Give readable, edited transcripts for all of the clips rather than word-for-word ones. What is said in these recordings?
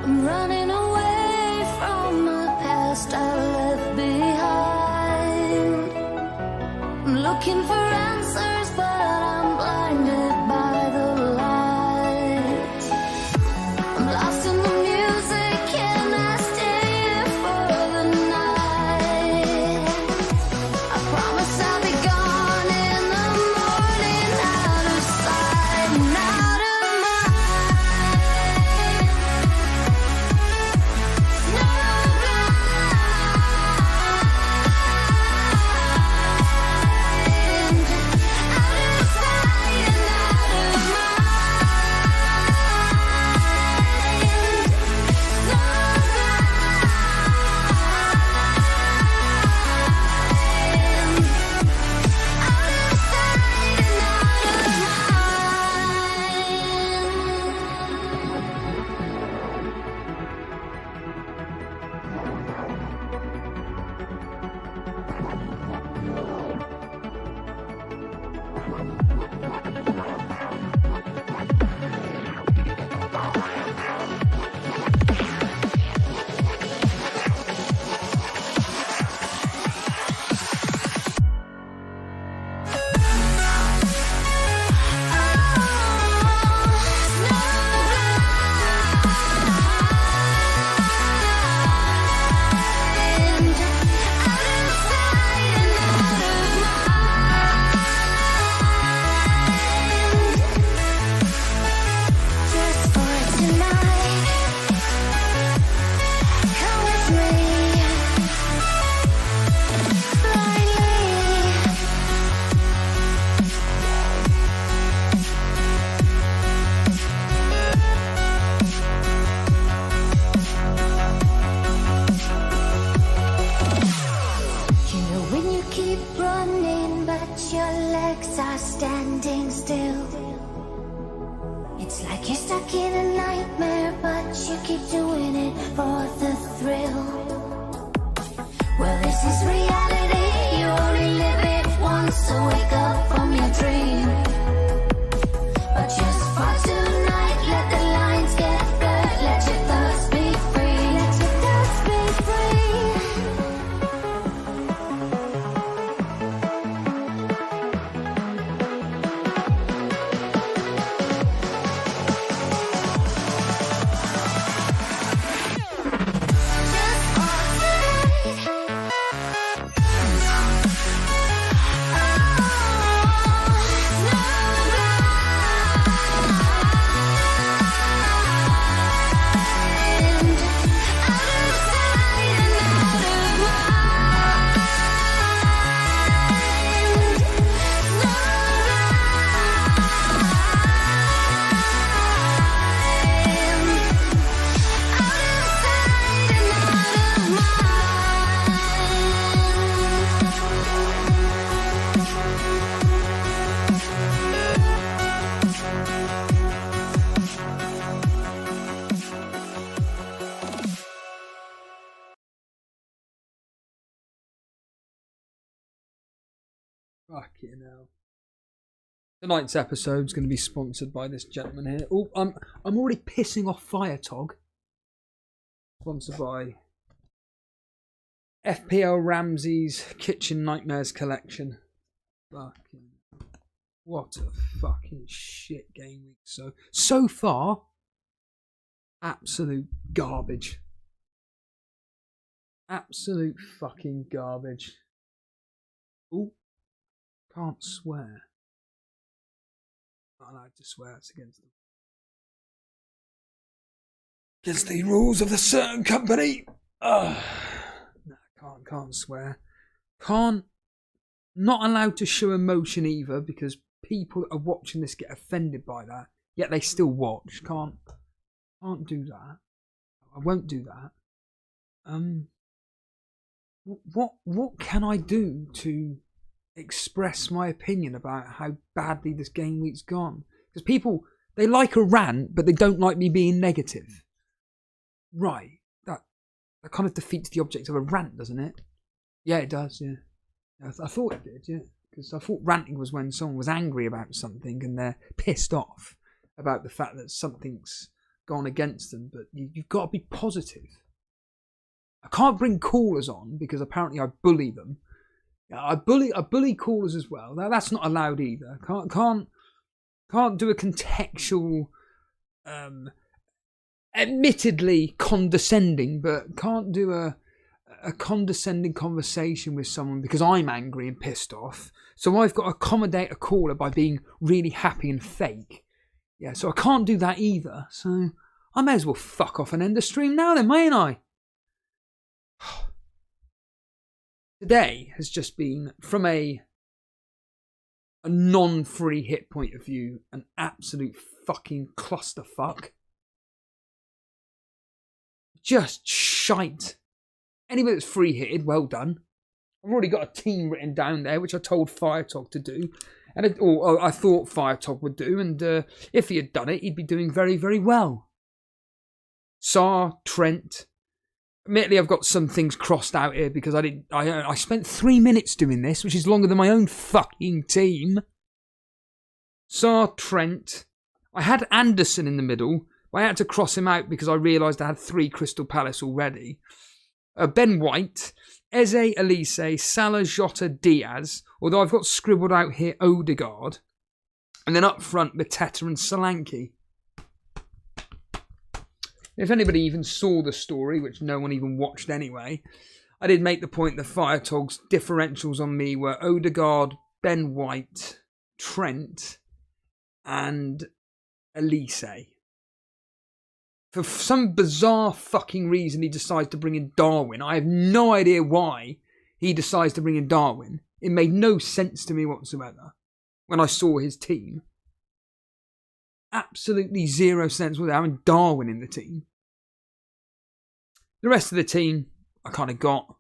I'm running away from the past I left behind. I'm looking for answers, but I'm blinded by the light. I'm lost in the music, can I stay here for the night? I promise I'll be gone in the morning, out of sight and out of mind. Your legs are standing still. It's like you're stuck in a nightmare, but you keep doing it for the thrill. Well, this is reality, you only live it once, so wake up from your dream. But just for tonight, let the lines get blurred, let your thoughts be free, let your thoughts be free. Fucking hell. Tonight's episode is going to be sponsored by this gentleman here. Oh, I'm already pissing off Firetog. Sponsored by FPL Ramsey's Kitchen Nightmares collection. Fucking, what a fucking shit game week. So far, absolute garbage. Absolute fucking garbage. Oh. Can't swear. Not allowed to swear. It's against the rules of the certain company. No, can't swear. Not allowed to show emotion either, because people that are watching this get offended by that. Yet they still watch. Can't do that. I won't do that. What can I do to express my opinion about how badly this game week's gone? Because people, they like a rant, but they don't like me being negative. Right. That kind of defeats the object of a rant, doesn't it? Yeah, it does, yeah. I thought it did, yeah. Because I thought ranting was when someone was angry about something and they're pissed off about the fact that something's gone against them, but you've got to be positive. I can't bring callers on because apparently I bully them. I bully callers as well. That's not allowed either. Can't do a contextual, admittedly condescending, but can't do a condescending conversation with someone because I'm angry and pissed off. So I've got to accommodate a caller by being really happy and fake. Yeah, so I can't do that either. So I may as well fuck off and end the stream now then, mayn't I? Today has just been, from a non-free hit point of view, an absolute fucking clusterfuck. Just shite. Anybody that's free hitted, well done. I've already got a team written down there, which I told Firetog to do. Or I thought Firetog would do, and if he had done it, he'd be doing very, very well. Sar, Trent. Admittedly, I've got some things crossed out here because I spent 3 minutes doing this, which is longer than my own fucking team. Sar, Trent. I had Anderson in the middle, but I had to cross him out because I realised I had 3 Crystal Palace already. Ben White, Eze, Elise, Salah, Jota, Diaz, although I've got scribbled out here Odegaard, and then up front Mateta and Solanke. If anybody even saw the story, which no one even watched anyway, I did make the point that Firetog's differentials on me were Odegaard, Ben White, Trent, and Elise. For some bizarre fucking reason, he decides to bring in Darwin. I have no idea why he decides to bring in Darwin. It made no sense to me whatsoever when I saw his team. Absolutely 0 sense with having Darwin in the team. The rest of the team, I kind of got.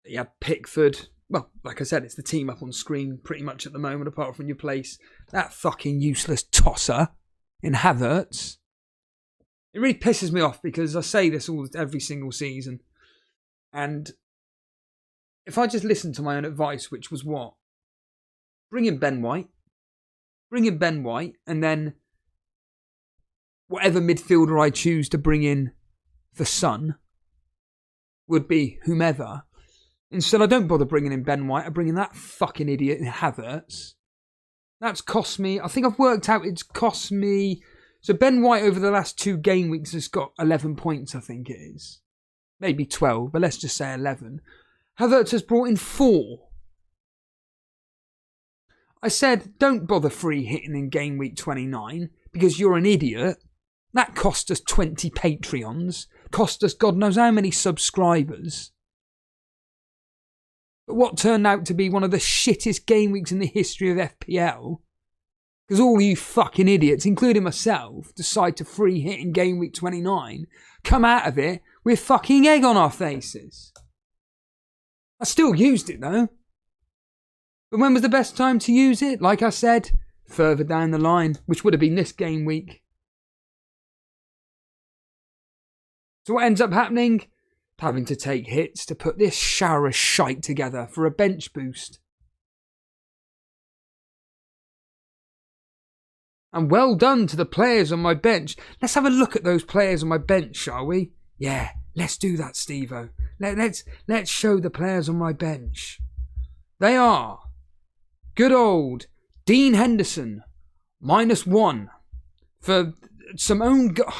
You had Pickford. Well, like I said, it's the team up on screen pretty much at the moment, apart from your place. That fucking useless tosser in Havertz. It really pisses me off because I say this every single season. And if I just listened to my own advice, which was what? Bring in Ben White. Bring in Ben White. And then whatever midfielder I choose to bring in for Son would be whomever. Instead, I don't bother bringing in Ben White. I bring in that fucking idiot in Havertz. That's cost me. I think I've worked out it's cost me. So Ben White over the last 2 game weeks has got 11 points, I think it is. Maybe 12, but let's just say 11. Havertz has brought in 4. I said, don't bother free hitting in game week 29 because you're an idiot. That cost us 20 Patreons. Cost us God knows how many subscribers. But what turned out to be one of the shittest game weeks in the history of FPL. Because all you fucking idiots, including myself, decide to free hit in game week 29, come out of it with fucking egg on our faces. I still used it though. But when was the best time to use it? Like I said, further down the line, which would have been this game week. So what ends up happening? Having to take hits to put this shower of shite together for a bench boost. And well done to the players on my bench. Let's have a look at those players on my bench, shall we? Yeah, let's do that, Steve-O. Let's show the players on my bench. They are good old Dean Henderson, -1 for some own goal.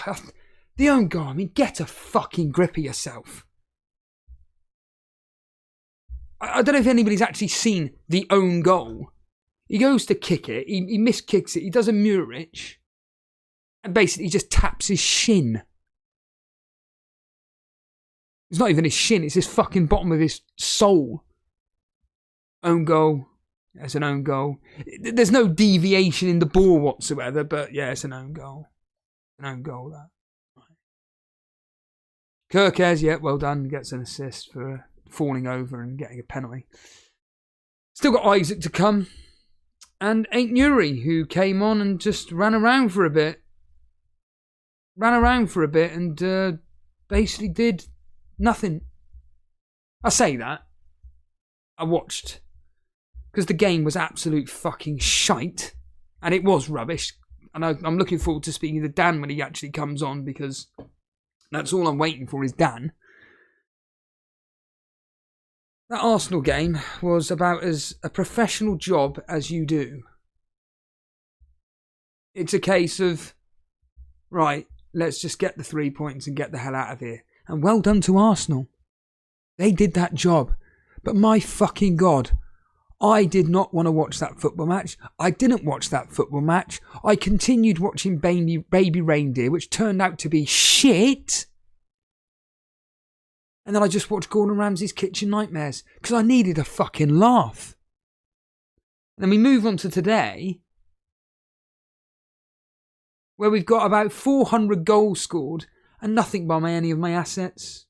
The own goal, I mean, get a fucking grip of yourself. I don't know if anybody's actually seen the own goal. He goes to kick it, he miskicks it, he does a Muric, and basically just taps his shin. It's not even his shin, it's his fucking bottom of his sole. Own goal. It's an own goal. There's no deviation in the ball whatsoever, but yeah, it's an own goal. An own goal, that. Kirkes, yeah, well done. Gets an assist for falling over and getting a penalty. Still got Isaac to come. And Ain't Nuri, who came on and just ran around for a bit. And basically did nothing. I say that. I watched. Because the game was absolute fucking shite. And it was rubbish. and I'm looking forward to speaking to Dan when he actually comes on, because that's all I'm waiting for is Dan. That Arsenal game was about as a professional job as you do. It's a case of, right, let's just get the 3 points and get the hell out of here. And well done to Arsenal. They did that job. But my fucking God, I did not want to watch that football match. I didn't watch that football match. I continued watching Baby Reindeer, which turned out to be shit. And then I just watched Gordon Ramsay's Kitchen Nightmares because I needed a fucking laugh. And then we move on to today, where we've got about 400 goals scored and nothing by any of my assets,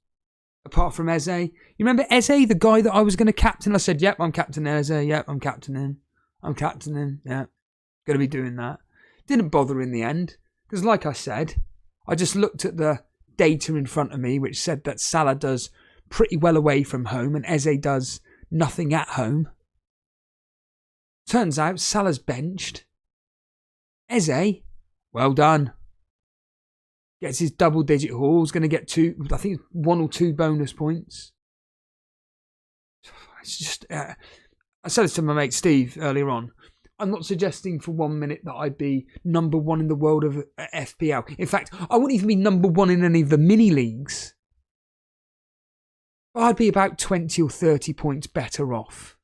apart from Eze. You remember Eze, the guy that I was going to captain? I said, yep, I'm captain Eze. Yep, I'm captaining. Yeah, going to be doing that. Didn't bother in the end, because like I said, I just looked at the data in front of me, which said that Salah does pretty well away from home and Eze does nothing at home. Turns out Salah's benched. Eze, well done. Gets his double-digit hauls. Going to get 2, I think 1 or 2 bonus points. It's just, I said this to my mate Steve earlier on. I'm not suggesting for 1 minute that I'd be number 1 in the world of FPL. In fact, I wouldn't even be number 1 in any of the mini leagues. I'd be about 20 or 30 points better off.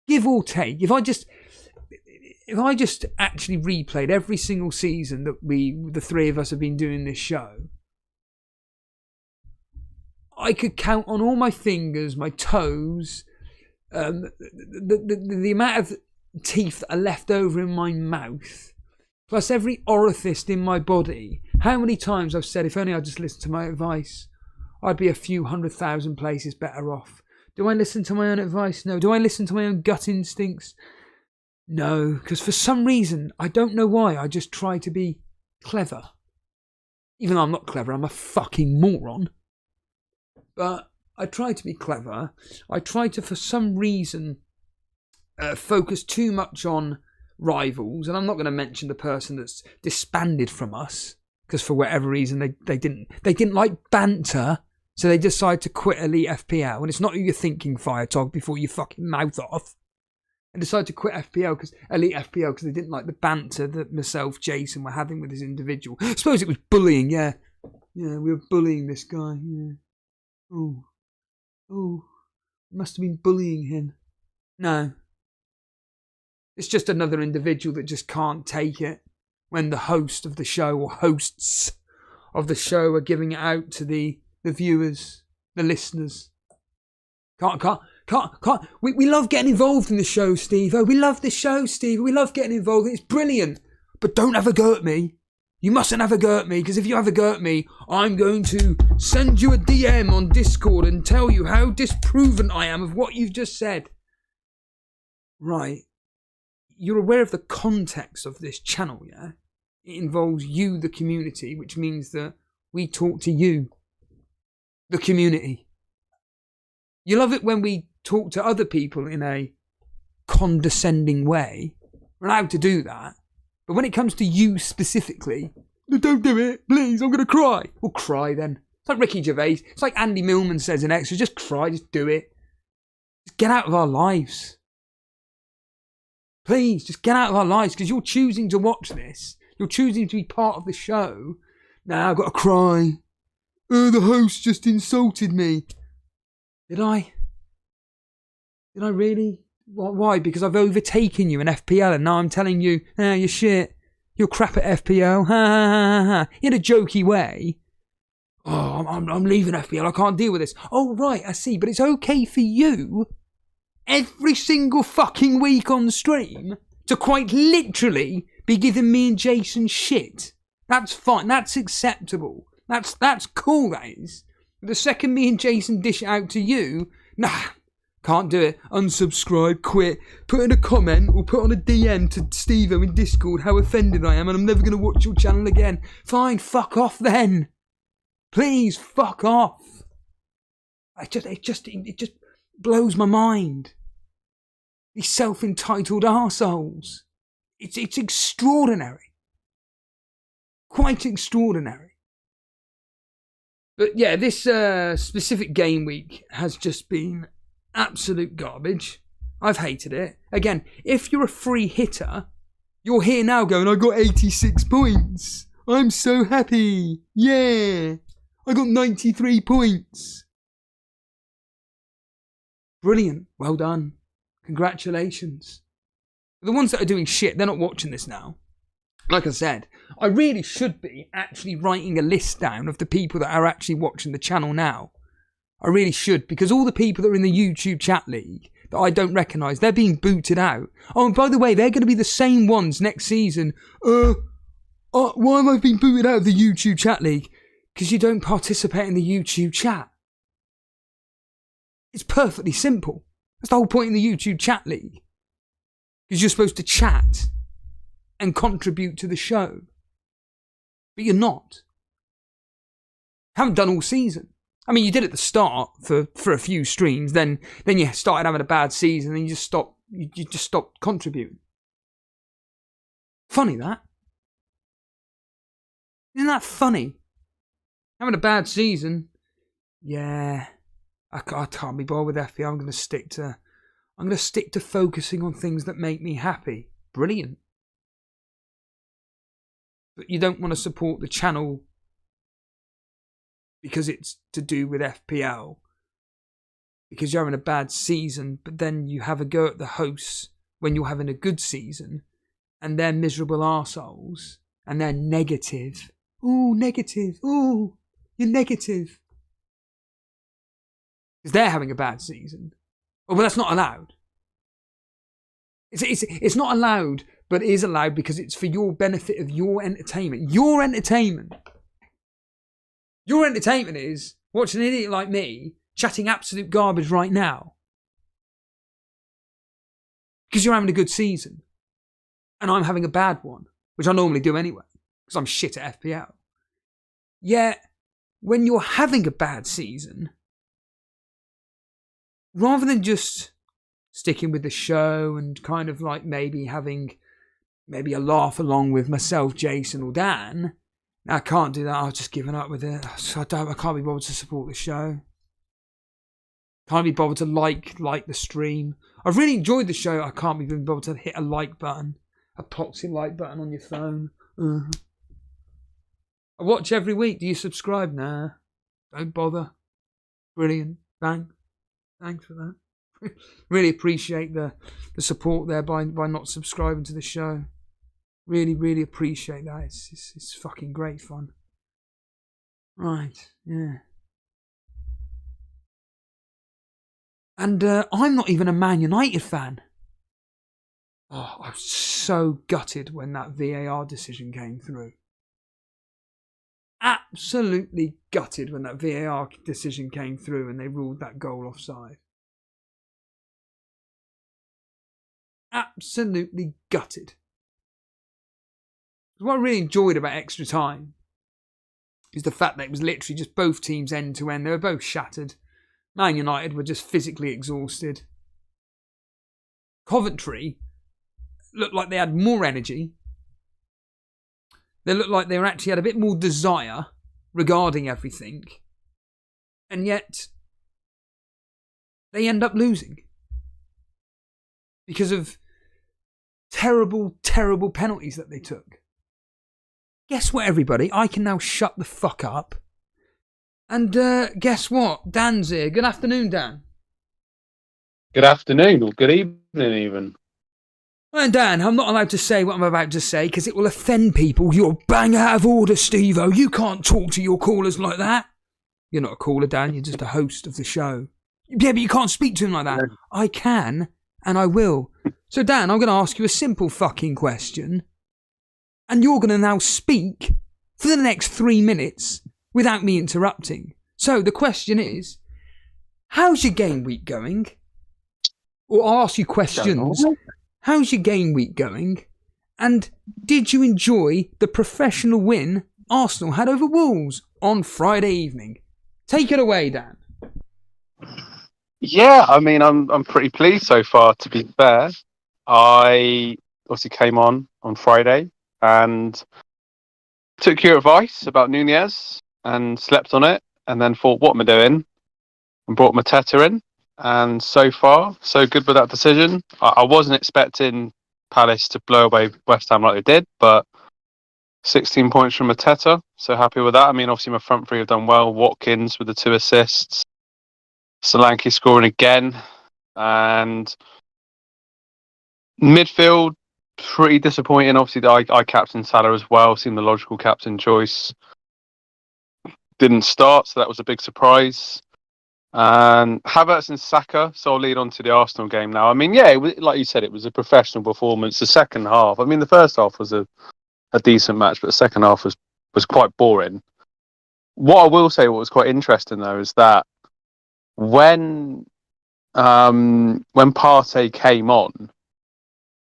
Give or take. If I just actually replayed every single season that the three of us have been doing this show, I could count on all my fingers, my toes, the amount of teeth that are left over in my mouth, plus every orifice in my body. How many times I've said, if only I just listened to my advice, I'd be a few 100,000 places better off. Do I listen to my own advice? No. Do I listen to my own gut instincts? No, because for some reason, I don't know why, I just try to be clever. Even though I'm not clever, I'm a fucking moron. But I try to be clever. I try to, for some reason, focus too much on rivals. And I'm not going to mention the person that's disbanded from us, because for whatever reason, they didn't like banter. So they decide to quit Elite FPL. And it's not who you're thinking, Firetog, before you fucking mouth off. And decided to quit FPL, Elite FPL, because they didn't like the banter that myself, Jason, were having with this individual. I suppose it was bullying, yeah. Yeah, we were bullying this guy, yeah. Oh, must have been bullying him. No. It's just another individual that just can't take it when the host of the show, or hosts of the show, are giving it out to the viewers, the listeners. Can't. We love getting involved in the show, Steve. Oh, we love the show, Steve. We love getting involved. It's brilliant. But don't have a go at me. You mustn't have a go at me, because if you have a go at me, I'm going to send you a DM on Discord and tell you how disproven I am of what you've just said. Right. You're aware of the context of this channel, yeah? It involves you, the community, which means that we talk to you, the community. You love it when we talk to other people in a condescending way. We're allowed to do that. But when it comes to you specifically, don't do it, please, I'm going to cry. Well, cry then. It's like Ricky Gervais. It's like Andy Millman says in Extra, just cry, just do it. Just get out of our lives. Please, just get out of our lives, because you're choosing to watch this. You're choosing to be part of the show. Now I've got to cry. Oh, the host just insulted me. Did I? Did I really? Why? Because I've overtaken you in FPL and now I'm telling you, you're shit. You're crap at FPL. Ha ha ha ha. In a jokey way. Oh, I'm leaving FPL. I can't deal with this. Oh, right, I see. But it's okay for you every single fucking week on stream to quite literally be giving me and Jason shit. That's fine. That's acceptable. That's cool, that is. The second me and Jason dish it out to you, nah, can't do it. Unsubscribe, quit, put in a comment or put on a DM to Steve-O in Discord how offended I am and I'm never going to watch your channel again. Fine, fuck off then. Please, fuck off. It just blows my mind. These self-entitled arseholes. It's extraordinary. Quite extraordinary. But yeah, this specific game week has just been absolute garbage. I've hated it. Again, if you're a free hitter, you're here now going, I got 86 points. I'm so happy. Yeah. I got 93 points. Brilliant. Well done. Congratulations. The ones that are doing shit, they're not watching this now. Like I said, I really should be actually writing a list down of the people that are actually watching the channel now. I really should, because all the people that are in the YouTube chat league that I don't recognise, they're being booted out. Oh, and by the way, they're going to be the same ones next season. Why have I been booted out of the YouTube chat league? Because you don't participate in the YouTube chat. It's perfectly simple. That's the whole point in the YouTube chat league. Because you're supposed to chat and contribute to the show. But you're not. Haven't done all season. I mean, you did at the start for a few streams, then you started having a bad season and you just stopped contributing. Funny that. Isn't that funny? Having a bad season. Yeah. I can't be bothered with FPL. I'm going to stick to focusing on things that make me happy. Brilliant. But you don't want to support the channel because it's to do with FPL. Because you're having a bad season, but then you have a go at the hosts when you're having a good season, and they're miserable arseholes, and they're negative. Ooh, negative. Ooh, you're negative. Because they're having a bad season. Oh, well, that's not allowed. It's not allowed, but it is allowed because it's for your benefit of your entertainment. Your entertainment. Your entertainment is watching an idiot like me chatting absolute garbage right now. Because you're having a good season. And I'm having a bad one, which I normally do anyway, because I'm shit at FPL. Yet, when you're having a bad season, rather than just sticking with the show and kind of like maybe having maybe a laugh along with myself, Jason or Dan, I can't do that. I've just given up with it. I can't be bothered to support the show. Can't be bothered to like the stream. I've really enjoyed the show. I can't be bothered to hit a like button. A proxy like button on your phone. I watch every week. Do you subscribe? Nah. Don't bother. Brilliant. Thanks for that. Really appreciate the support there by not subscribing to the show. Really, really appreciate that. It's fucking great fun. Right, yeah. And I'm not even a Man United fan. Oh, I was so gutted when that VAR decision came through. Absolutely gutted when that VAR decision came through and they ruled that goal offside. Absolutely gutted. What I really enjoyed about extra time is the fact that it was literally just both teams end to end. They were both shattered. Man United were just physically exhausted. Coventry looked like they had more energy. They looked like they actually had a bit more desire regarding everything. And yet, they end up losing. Because of terrible, terrible penalties that they took. Guess what, everybody? I can now shut the fuck up. And guess what? Dan's here. Good afternoon, Dan. Good afternoon, or good evening even. Well, Dan, I'm not allowed to say what I'm about to say because it will offend people. You're bang out of order, Steve-O. You can't talk to your callers like that. You're not a caller, Dan. You're just a host of the show. Yeah, but you can't speak to him like that. I can, and I will. So, Dan, I'm going to ask you a simple fucking question. And you're going to now speak for the next 3 minutes without me interrupting. So, the question is, how's your game week going? Or I'll ask you questions. How's your game week going? And did you enjoy the professional win Arsenal had over Wolves on Friday evening? Take it away, Dan. Yeah, I mean, I'm pretty pleased so far, to be fair. I obviously came on Friday and took your advice about Nunez and slept on it, and then thought, what am I doing? And brought Mateta in. And so far, so good with that decision. I wasn't expecting Palace to blow away West Ham like they did, but 16 points from Mateta, so happy with that. I mean, obviously my front three have done well. Watkins with the 2 assists, Solanke scoring again, and midfield pretty disappointing. Obviously, I captain Salah as well. Seemed the logical captain choice. Didn't start, so that was a big surprise. And Havertz and Saka, so I'll lead on to the Arsenal game now. I mean, yeah, it was, like you said, it was a professional performance. The second half, I mean, the first half was a decent match, but the second half was quite boring. What I will say, what was quite interesting though, is that when Partey came on,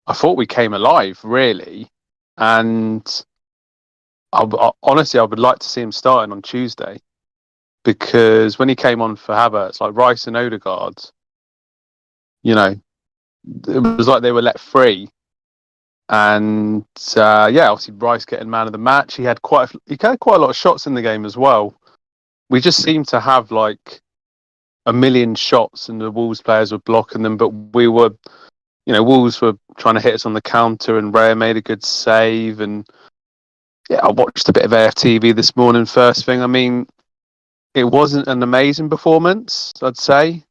I thought we came alive, really. And honestly, I would like to see him starting on Tuesday, because when he came on for Havertz, like Rice and Odegaard, you know, it was like they were let free. And obviously Rice getting man of the match. He had quite a lot of shots in the game as well. We just seemed to have like a million shots, and the Wolves players were blocking them. But we were, Wolves were trying to hit us on the counter, and Raya made a good save. And yeah, I watched a bit of AFTV this morning. First thing, I mean, it wasn't an amazing performance, I'd say,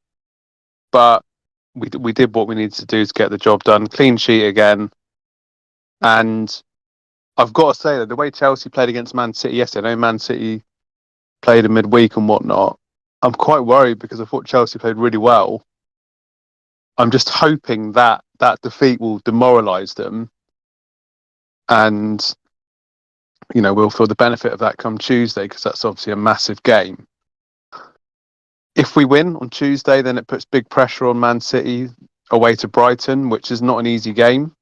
but we did what we needed to do to get the job done. Clean sheet again. And I've got to say that the way Chelsea played against Man City yesterday, I know Man City played in midweek and whatnot, I'm quite worried because I thought Chelsea played really well. I'm just hoping that defeat will demoralise them, and we'll feel the benefit of that come Tuesday, because that's obviously a massive game. If we win on Tuesday, then it puts big pressure on Man City away to Brighton, which is not an easy game.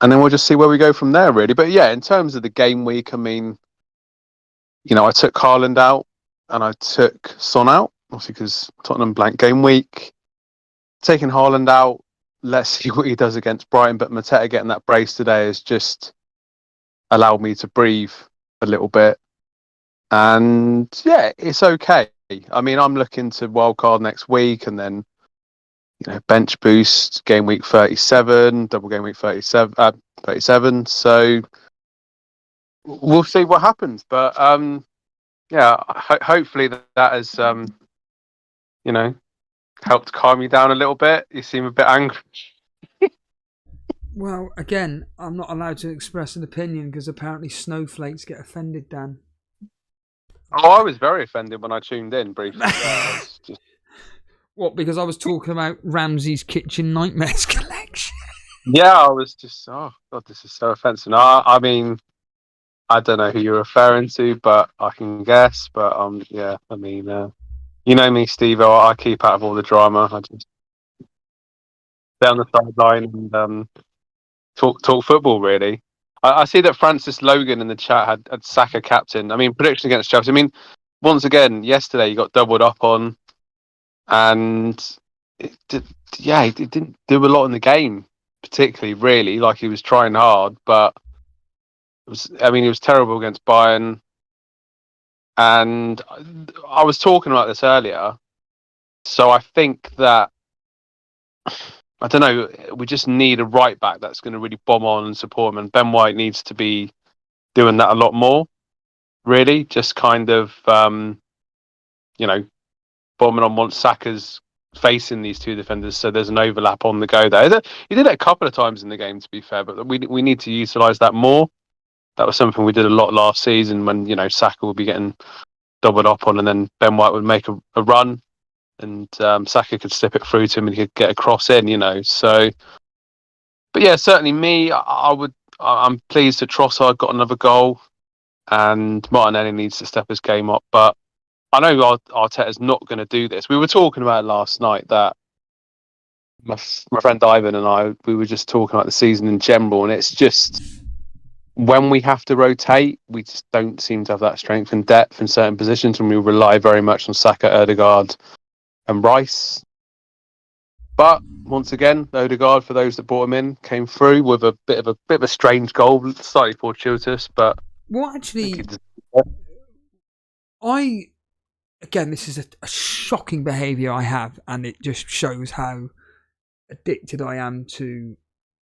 And then we'll just see where we go from there, really. But yeah, in terms of the game week, I mean, I took Haaland out and I took Son out, obviously because Tottenham blank game week. Taking Haaland out, let's see what he does against Brighton. But Mateta getting that brace today has just allowed me to breathe a little bit. And yeah, it's okay. I mean, I'm looking to wildcard next week, and then bench boost game week 37, double game week 37. So we'll see what happens. But hopefully that has helped calm you down a little bit. You seem a bit angry. Well, again, I'm not allowed to express an opinion because apparently snowflakes get offended, Dan. Oh, I was very offended when I tuned in briefly. What, because I was talking about Ramsey's Kitchen Nightmares collection? Yeah, I was just, oh God, this is so offensive. I mean, I don't know who you're referring to, but I can guess. But yeah, I mean, you know me, Steve. I keep out of all the drama. I just stay on the sideline and talk football, really. I see that Francis Logan in the chat had Saka captain. I mean, prediction against Chelsea. I mean, once again, yesterday he got doubled up on, and he didn't do a lot in the game, particularly, really. Like, he was trying hard, but he was terrible against Bayern. And I was talking about this earlier, so I think that, I don't know, we just need a right back that's going to really bomb on and support him. And Ben White needs to be doing that a lot more, really. Just kind of, bombing on once Saka's facing these two defenders, so there's an overlap on the go there. He did it a couple of times in the game, to be fair, but we need to utilise that more. That was something we did a lot last season when, Saka would be getting doubled up on, and then Ben White would make a run, and Saka could slip it through to him and he could get a cross in, So, but yeah, certainly me, I'm pleased that Trossard got another goal, and Martinelli needs to step his game up. But I know Arteta's not going to do this. We were talking about it last night, that my friend Ivan and we were just talking about the season in general, and it's just, when we have to rotate, we just don't seem to have that strength and depth in certain positions, and we rely very much on Saka, Odegaard and Rice. But once again, Odegaard, for those that brought him in, came through with a bit of a strange goal, slightly fortuitous, but Well, actually, this is a shocking behaviour I have, and it just shows how addicted I am to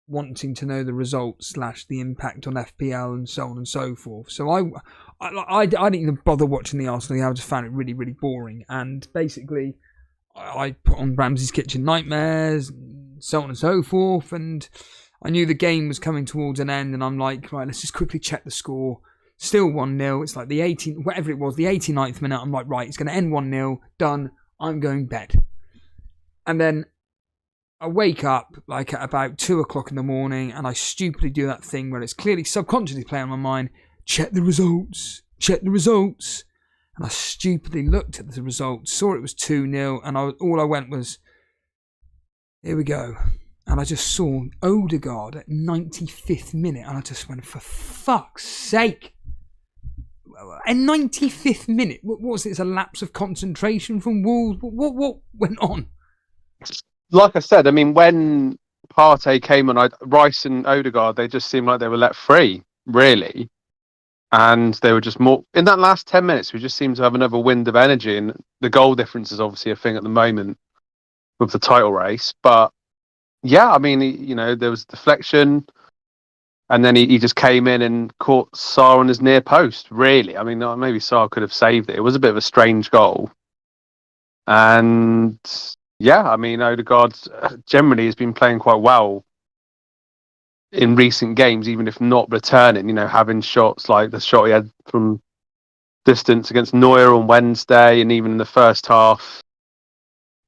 wanting to know the results / the impact on FPL and so on and so forth. So I didn't even bother watching the Arsenal game. I just found it really, really boring. And basically, I put on Ramsey's Kitchen Nightmares, and so on and so forth. And I knew the game was coming towards an end, and I'm like, right, let's just quickly check the score. Still 1-0. It's like the 18th, whatever it was, the 89th minute. I'm like, right, it's going to end 1-0. Done. I'm going bed. And then I wake up like at about 2 o'clock in the morning, and I stupidly do that thing where it's clearly subconsciously playing on my mind. Check the results. And I stupidly looked at the results, saw it was 2-0, and all I went was, here we go. And I just saw Odegaard at 95th minute, and I just went, for fuck's sake. A 95th minute? What was it? It's a lapse of concentration from Wolves? What went on? Like I said, I mean, when Partey came on, Rice and Odegaard, they just seemed like they were let free, really. And they were just more... In that last 10 minutes, we just seemed to have another wind of energy. And the goal difference is obviously a thing at the moment with the title race. But, yeah, I mean, there was deflection. And then he just came in and caught Sarr on his near post, really. I mean, maybe Sarr could have saved it. It was a bit of a strange goal. And... yeah, I mean, Odegaard generally has been playing quite well in recent games, even if not returning, having shots like the shot he had from distance against Neuer on Wednesday, and even in the first half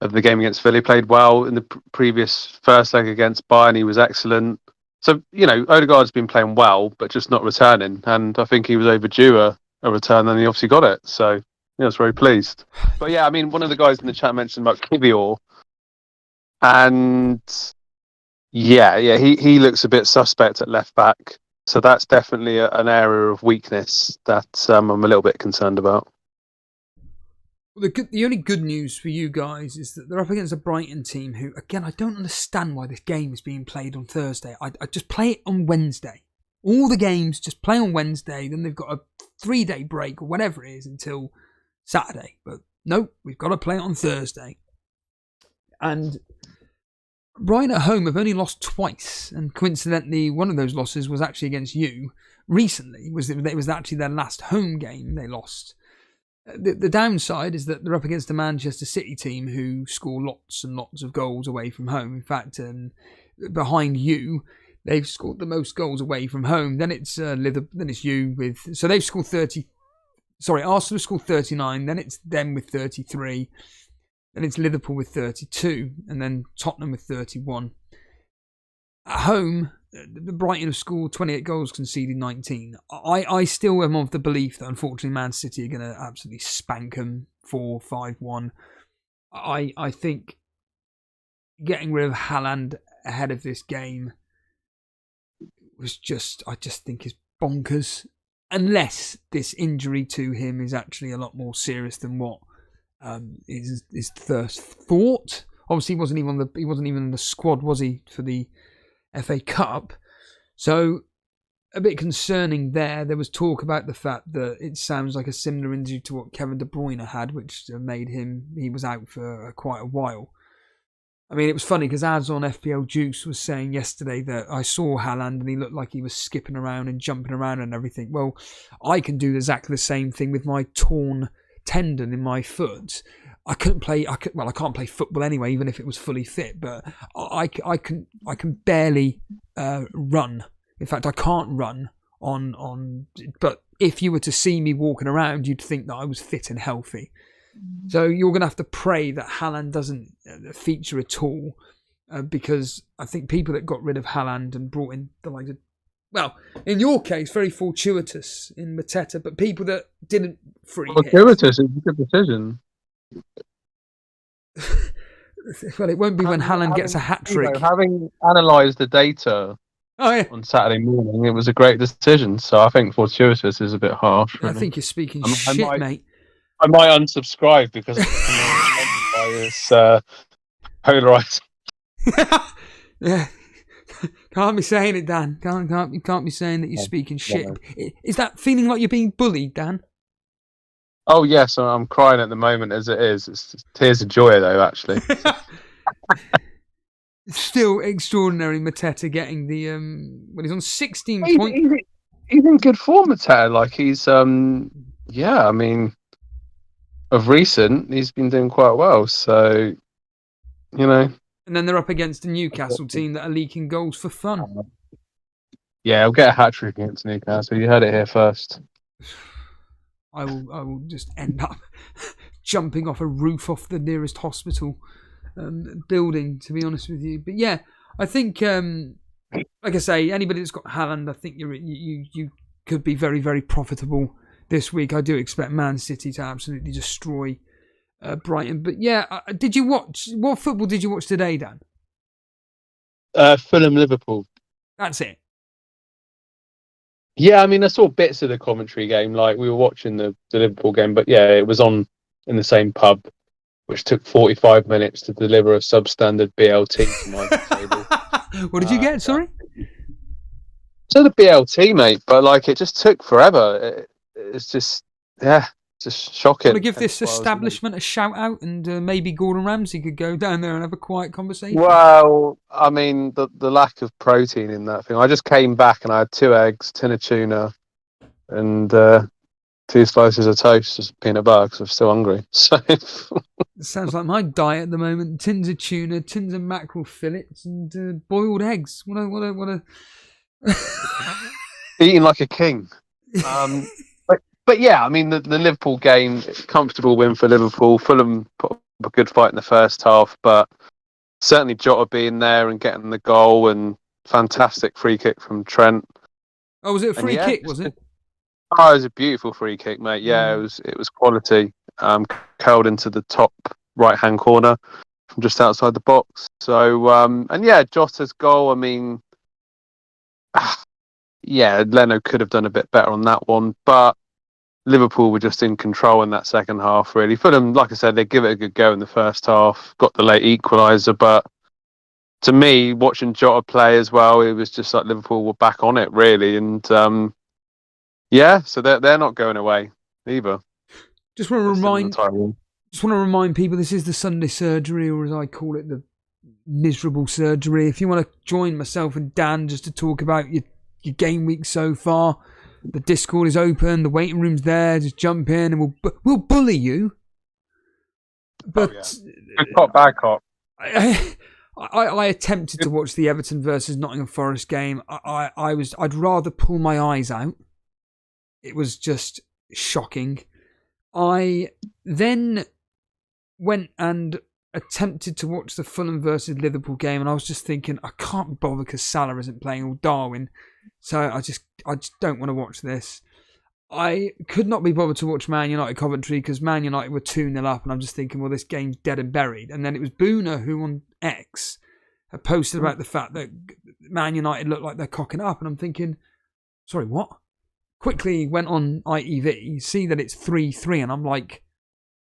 of the game against Villa, played well. In the previous first leg against Bayern, he was excellent. So, Odegaard's been playing well, but just not returning. And I think he was overdue a return, and he obviously got it. So, I was very pleased. But yeah, I mean, one of the guys in the chat mentioned about Kivior. And yeah, he looks a bit suspect at left back. So that's definitely an area of weakness that I'm a little bit concerned about. Well, the only good news for you guys is that they're up against a Brighton team who, again, I don't understand why this game is being played on Thursday. I just play it on Wednesday. All the games just play on Wednesday, then they've got a 3-day break or whatever it is until Saturday. But no, we've got to play it on Thursday. And Brighton at home have only lost twice, and coincidentally, one of those losses was actually against you recently. It was actually their last home game they lost. The downside is that they're up against a Manchester City team who score lots and lots of goals away from home. In fact, behind you, they've scored the most goals away from home. Then it's then it's you with... So they've scored 30... Sorry, Arsenal scored 39. Then it's them with 33. Then it's Liverpool with 32. And then Tottenham with 31. At home, the Brighton have scored 28 goals, conceded 19. I still am of the belief that, unfortunately, Man City are going to absolutely spank them 4-5-1. I think getting rid of Haaland ahead of this game was I just think is bonkers. Unless this injury to him is actually a lot more serious than what is first thought. Obviously, he wasn't even in the squad, was he, for the FA Cup? So a bit concerning there. There was talk about the fact that it sounds like a similar injury to what Kevin De Bruyne had, which made he was out for quite a while. I mean, it was funny because Az on FPL Juice was saying yesterday that I saw Haaland and he looked like he was skipping around and jumping around and everything. Well, I can do exactly the same thing with my torn tendon in my foot. I can't play football anyway, even if it was fully fit. But I can barely run. In fact, I can't run on. But if you were to see me walking around, you'd think that I was fit and healthy. So you're going to have to pray that Haaland doesn't feature at all, because I think people that got rid of Haaland and brought in the likes of, well, in your case, very fortuitous in Mateta, but people that didn't free hit. Fortuitous is a good decision. Well, it won't be when Haaland gets a hat-trick. Having analysed the data on Saturday morning, it was a great decision. So I think fortuitous is a bit harsh. Really. I think you're speaking shit, mate. I might unsubscribe because of this polarised Yeah. Can't be saying it, Dan. You can't be saying that you're speaking shit. Is that feeling like you're being bullied, Dan? Oh yes, I'm crying at the moment as it is. It's just tears of joy though, actually. Still extraordinary, Mateta getting the when he's on 16 He's, points. he's in good form, Mateo. Like he's yeah. I mean, of recent, he's been doing quite well. So you know, And then they're up against a Newcastle team that are leaking goals for fun. yeah, he'll get a hat trick against Newcastle. You heard it here first. I will just end up jumping off a roof off the nearest hospital building, to be honest with you. But yeah, I think, like I say, anybody that's got Haaland, I think you could be very, very profitable this week. I do expect Man City to absolutely destroy Brighton. But yeah, what football did you watch today, Dan? Fulham Liverpool. That's it. Yeah, I mean, I saw bits of the commentary game. Like we were watching the Liverpool game, but yeah, it was on in the same pub, which took 45 minutes to deliver a substandard BLT to my table. What did you get? Sorry. So the BLT, mate, but like it just took forever. It's just just shocking. I want to give this establishment a shout out, and maybe Gordon Ramsay could go down there and have a quiet conversation. Well, I mean, the lack of protein in that thing. I just came back and I had 2 eggs, tin of tuna, and 2 slices of toast, just peanut butter, because I'm still hungry. So It sounds like my diet at the moment: tins of tuna, tins of mackerel fillets, and boiled eggs. What a eating like a king. But yeah, I mean the Liverpool game, comfortable win for Liverpool. Fulham put up a good fight in the first half, but certainly Jota being there and getting the goal and fantastic free kick from Trent. Oh, was it a free kick? Was it? Oh, it was a beautiful free kick, mate. Yeah, it was quality. Curled into the top right hand corner from just outside the box. So and yeah, Jota's goal. I mean, yeah, Leno could have done a bit better on that one, but Liverpool were just in control in that second half, really. Fulham, like I said, they give it a good go in the first half, got the late equaliser, but to me, watching Jota play as well, it was just like Liverpool were back on it, really. And yeah, so they're not going away either. Just want to remind people this is the Sunday surgery, or as I call it, the miserable surgery. If you want to join myself and Dan just to talk about your game week so far, the Discord is open, the waiting room's there. Just jump in and we'll bully you. But good cop, bad cop. I attempted to watch the Everton versus Nottingham Forest game. I'd rather pull my eyes out. It was just shocking. I then went and attempted to watch the Fulham versus Liverpool game, and I was just thinking, I can't be bothered because Salah isn't playing, or Darwin. So I just don't want to watch this. I could not be bothered to watch Man United Coventry because Man United were 2-0 up, and I'm just thinking, well, this game's dead and buried. And then it was Boona who on X had posted about the fact that Man United looked like they're cocking up, and I'm thinking, sorry, what? Quickly went on ITV, see that it's 3-3, and I'm like,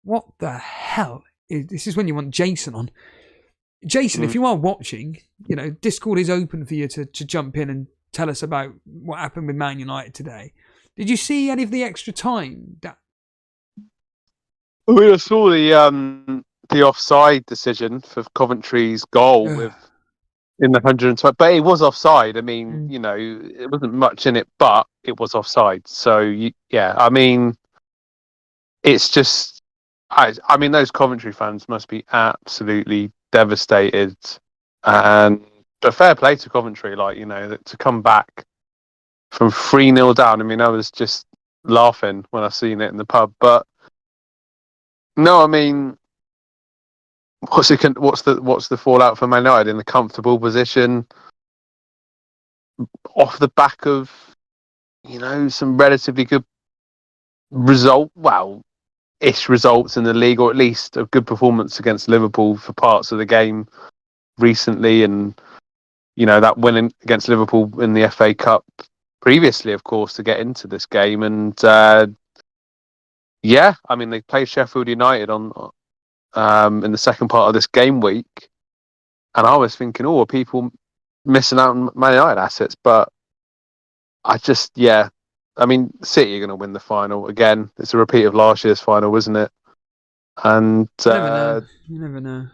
what the hell? This is when you want Jason on. Jason, if you are watching, Discord is open for you to jump in and tell us about what happened with Man United today. Did you see any of the extra time? I mean, I saw the offside decision for Coventry's goal in the 120, but it was offside. I mean, it wasn't much in it, but it was offside. So yeah, I mean, it's just, I mean, those Coventry fans must be absolutely devastated. But fair play to Coventry, to come back from 3-0 down. I mean, I was just laughing when I seen it in the pub. But no, I mean, what's the fallout for Man United in a comfortable position off the back of some relatively good ish results in the league, or at least a good performance against Liverpool for parts of the game recently, and that win against Liverpool in the FA Cup previously, of course, to get into this game. And yeah, I mean, they played Sheffield United on in the second part of this game week, And I was thinking, are people missing out on Man United assets? But I just, I mean, City are going to win the final again. It's a repeat of last year's final, isn't it? And You never know. You never know.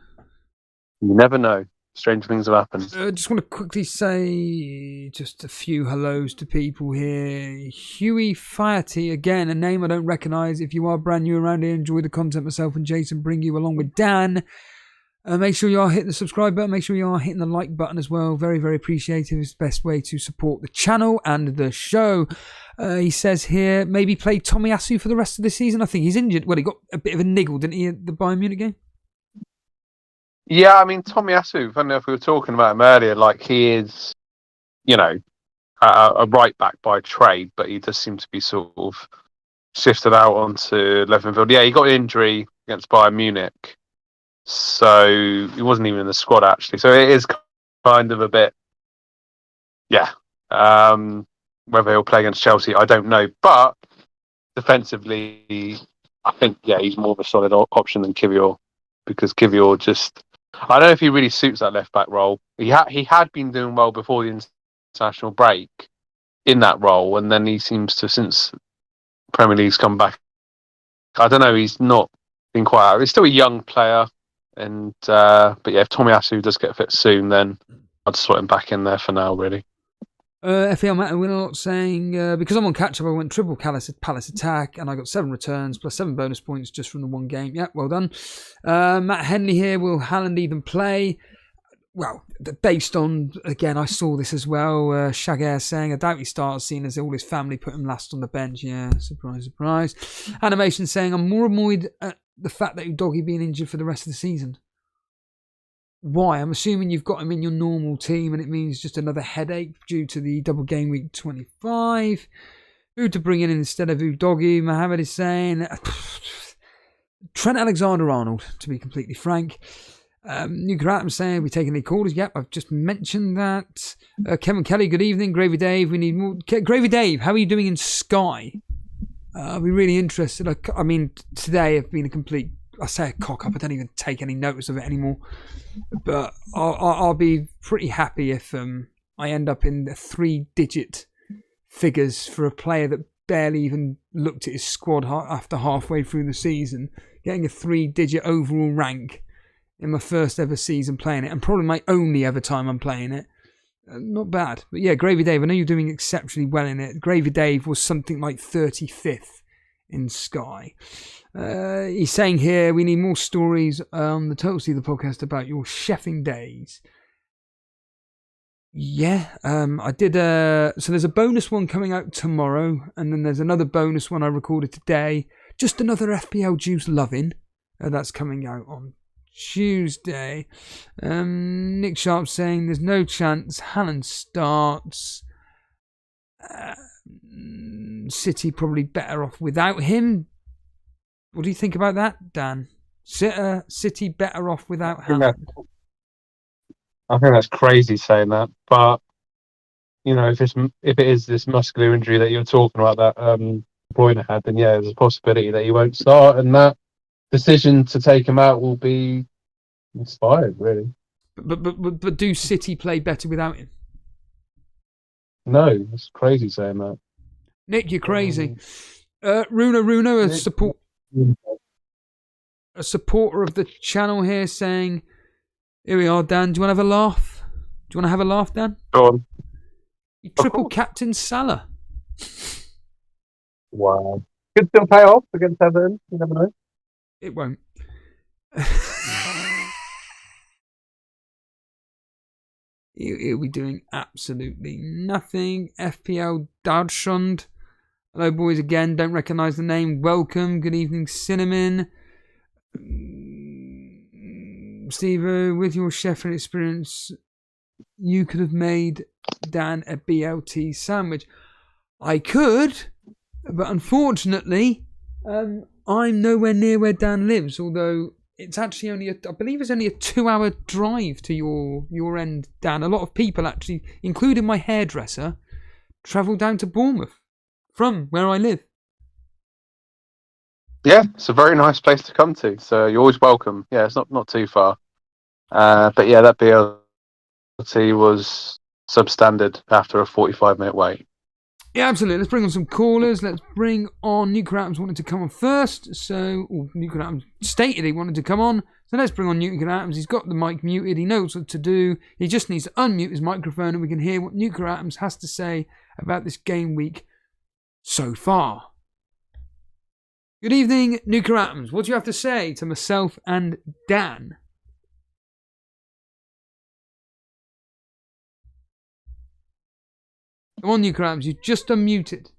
You never know. Strange things have happened. I just want to quickly say just a few hellos to people here. Huey Fiaty, again, a name I don't recognise. If you are brand new around here, enjoy the content myself and Jason bring you along with Dan. Make sure you are hitting the subscribe button. Make sure you are hitting the like button as well. Very, very appreciative. It's the best way to support the channel and the show. He says here, maybe play Tomiyasu for the rest of the season. I think he's injured. Well, he got a bit of a niggle, didn't he, at the Bayern Munich game? Yeah, I mean, Tomiyasu, funny enough, we were talking about him earlier, like he is, a right back by trade, but he does seem to be sort of shifted out onto left midfield. Yeah, he got an injury against Bayern Munich, so he wasn't even in the squad, actually. So it is kind of a bit, whether he'll play against Chelsea, I don't know. But defensively, I think, he's more of a solid option than Kivior, because Kivior just... I don't know if he really suits that left back role. He had been doing well before the international break in that role, and then he seems to, since Premier League's come back, I don't know. He's not been quite out. He's still a young player, and but if Tomiyasu does get fit soon, then I'd slot him back in there for now. Really. FPL Matt Winner saying, because I'm on catch-up, I went triple Palace attack, and I got 7 returns, plus 7 bonus points just from the one game. Yeah, well done. Matt Henley here, will Haaland even play? Well, based on, again, I saw this as well, Shagar saying, I doubt he starts, seeing as all his family put him last on the bench. Yeah, surprise, surprise. Animation saying, I'm more annoyed at the fact that Udogie being injured for the rest of the season. Why? I'm assuming you've got him in your normal team and it means just another headache due to the double game week 25. Who to bring in instead of Udogie? Mohammed is saying Trent Alexander-Arnold, to be completely frank. Nuka Atom saying, we taking any callers? Yep, I've just mentioned that. Kevin Kelly, good evening. Gravy Dave, we need more. Gravy Dave, how are you doing in Sky? I'll be really interested. I mean, today I've been I say a cock up. I don't even take any notice of it anymore. But I'll be pretty happy if I end up in the 3-digit figures for a player that barely even looked at his squad after halfway through the season, getting a 3-digit overall rank in my first ever season playing it, and probably my only ever time I'm playing it. Not bad. But yeah, Gravy Dave, I know you're doing exceptionally well in it. Gravy Dave was something like 35th in Sky. He's saying here, we need more stories on the Total Stealer podcast about your chefing days. Yeah, I did. So there's a bonus one coming out tomorrow, and then there's another bonus one I recorded today. Just another FPL Juice Lovin'. That's coming out on Tuesday. Nick Sharp saying there's no chance Haaland starts. City probably better off without him. What do you think about that, Dan? City better off without Haaland? I think that's crazy saying that, but if it is this muscular injury that you're talking about that Bruyne had, then there's a possibility that he won't start, and that decision to take him out will be inspired, really. But do City play better without him? No, it's crazy saying that. Nick, you're crazy. Runo, a supporter of the channel here saying, here we are, Dan. Do you want to have a laugh? Do you want to have a laugh, Dan? Go on. You triple captain Salah. Wow. Could still pay off against Everton. You never know. It won't. He'll be doing absolutely nothing. FPL Deutschland. Hello, boys, again. Don't recognise the name. Welcome. Good evening, Cinnamon. Steve, with your chefing experience, you could have made Dan a BLT sandwich. I could, but unfortunately, I'm nowhere near where Dan lives, although it's actually I believe it's only a 2-hour drive to your end, Dan. A lot of people actually, including my hairdresser, travel down to Bournemouth from where I live. Yeah, it's a very nice place to come to, so you're always welcome. Yeah, it's not too far. But yeah, that BLT was substandard after a 45-minute wait. Yeah, absolutely. Let's bring on some callers. Let's bring on Nuclear Atoms wanted to come on first. So, Nuclear Atoms stated he wanted to come on. So let's bring on Nuclear Atoms. He's got the mic muted. He knows what to do. He just needs to unmute his microphone and we can hear what Nuclear Atoms has to say about this game week so far. Good evening, Nuclear Atoms. What do you have to say to myself and Dan? Come on, Nuclear Atoms. You just unmuted.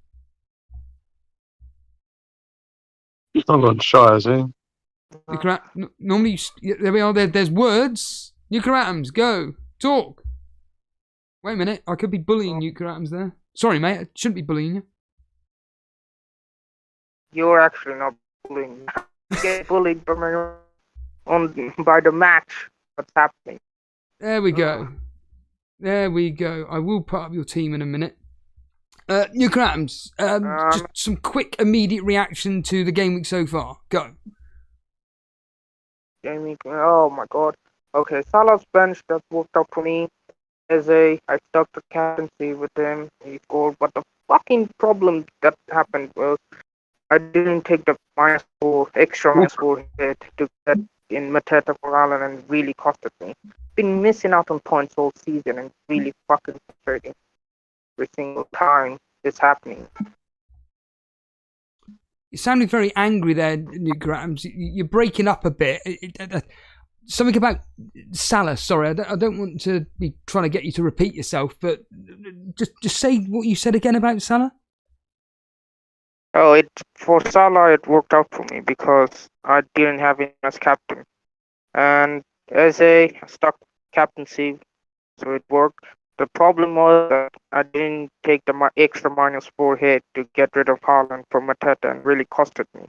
He's not gone shy, has he? Normally, there we are. There's words. Nuclear Atoms, go. Talk. Wait a minute. I could be bullying Nuclear Atoms there. Sorry, mate. I shouldn't be bullying you. You're actually not bullying. You get bullied by the match. What's happening? There we go. There we go. I will put up your team in a minute. Nuclear Atoms, just some quick, immediate reaction to the game week so far. Go. Game week. Oh my god. Okay, Salah's bench, that worked out for me. I stuck the captaincy with him. He scored, but the fucking problem that happened was I didn't take the extra -4 hit to get in Mateta for Alan and it really costed me. Been missing out on points all season and really fucking frustrating every single time it's happening. You sounded very angry there, Nuclear Atoms. You're breaking up a bit. Something about Salah. Sorry, I don't want to be trying to get you to repeat yourself, but just say what you said again about Salah. Oh, for Salah it worked out for me because I didn't have him as captain, and as a stuck captaincy, so it worked. The problem was that I didn't take the extra -4 hit to get rid of Haaland for Mateta and really costed me.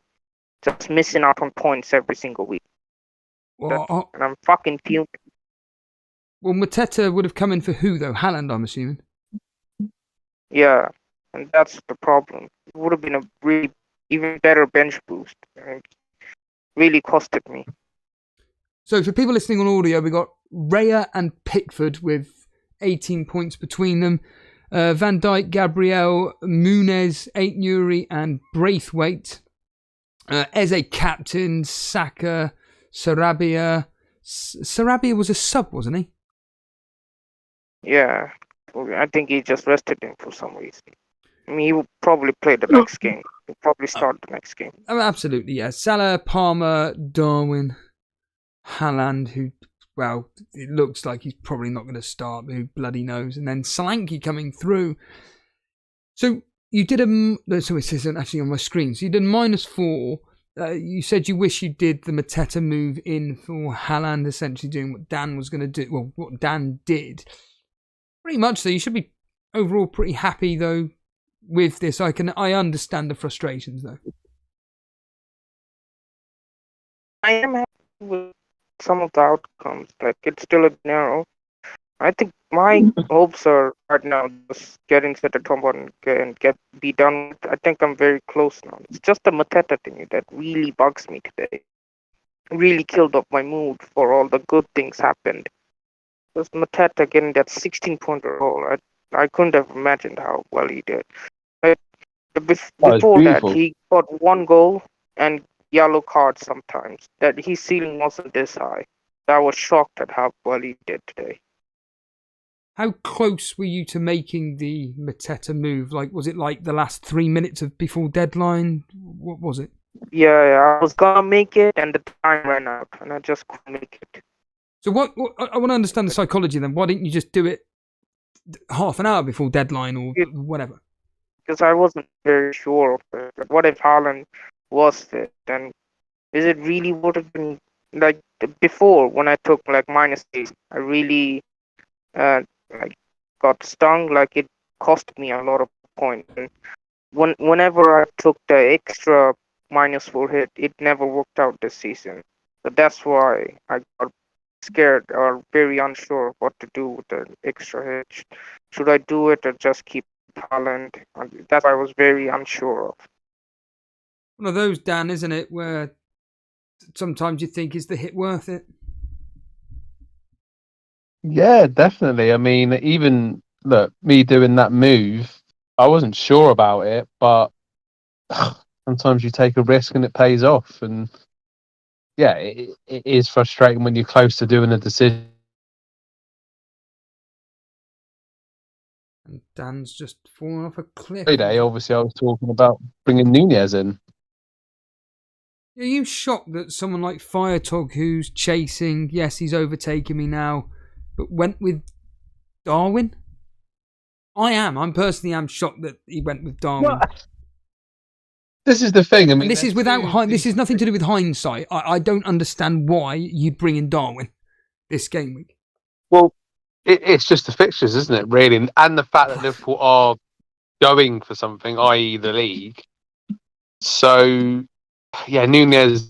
Just missing out on points every single week. Well, and I'm fucking fuming. Well, Mateta would have come in for who, though? Haaland, I'm assuming. Yeah, and that's the problem. It would have been a really even better bench boost. And it really costed me. So for people listening on audio, we got Raya and Pickford with 18 points between them. Van Dijk, Gabriel, Muniz, Aït-Nouri and Braithwaite. Eze captain, Saka, Sarabia. Sarabia was a sub, wasn't he? Yeah, I think he just rested him for some reason. I mean, he will probably play the next game. He'll probably start the next game. Oh, absolutely, yeah. Salah, Palmer, Darwin, Haaland, who, well, it looks like he's probably not going to start, but who bloody knows. And then Solanke coming through. So you did so it isn't actually on my screen. So you did -4. You said you wish you did the Mateta move in for Haaland, essentially doing what Dan was going to do. Well, what Dan did. Pretty much so. You should be overall pretty happy, though, with this. I understand the frustrations, though. I am happy with some of the outcomes. Like, it's still a narrow. I think my hopes are right now just getting set at home and be done with. I think I'm very close now. It's just the Mateta thing that really bugs me today. Really killed up my mood for all the good things happened. Just Mateta getting that 16-pointer goal. I couldn't have imagined how well he did. Before that, he got one goal and yellow cards sometimes. That his ceiling wasn't this high. I was shocked at how well he did today. How close were you to making the Mateta move? Like, was it like the last 3 minutes before deadline? What was it? Yeah, I was gonna make it, and the time ran out, and I just couldn't make it. So what I want to understand the psychology then. Why didn't you just do it half an hour before deadline or whatever? Because I wasn't very sure of it. Like, what if Haaland was fit? Then is it really would have been like before when I took like -8? I really got stung. Like, it cost me a lot of points. And whenever I took the extra -4 hit, it never worked out this season. So that's why I got scared or very unsure of what to do with the extra hit. Should I do it or just keep Haaland? That I was very unsure of. One of those, Dan, isn't it, where sometimes you think, is the hit worth it? Yeah, definitely. I mean, even look, me doing that move, I wasn't sure about it, but sometimes you take a risk and it pays off. And yeah, it is frustrating when you're close to doing a decision. And Dan's just fallen off a cliff. Today, obviously, I was talking about bringing Nunez in. Are you shocked that someone like Firetog, who's chasing, yes, he's overtaken me now, but went with Darwin? I'm personally shocked that he went with Darwin. Well, this is the thing. I mean, And this is this is nothing to do with hindsight. I don't understand why you'd bring in Darwin this game week. Well, it's just the fixtures, isn't it? Really, and the fact that Liverpool are going for something, i.e., the league. So, yeah, Nunez.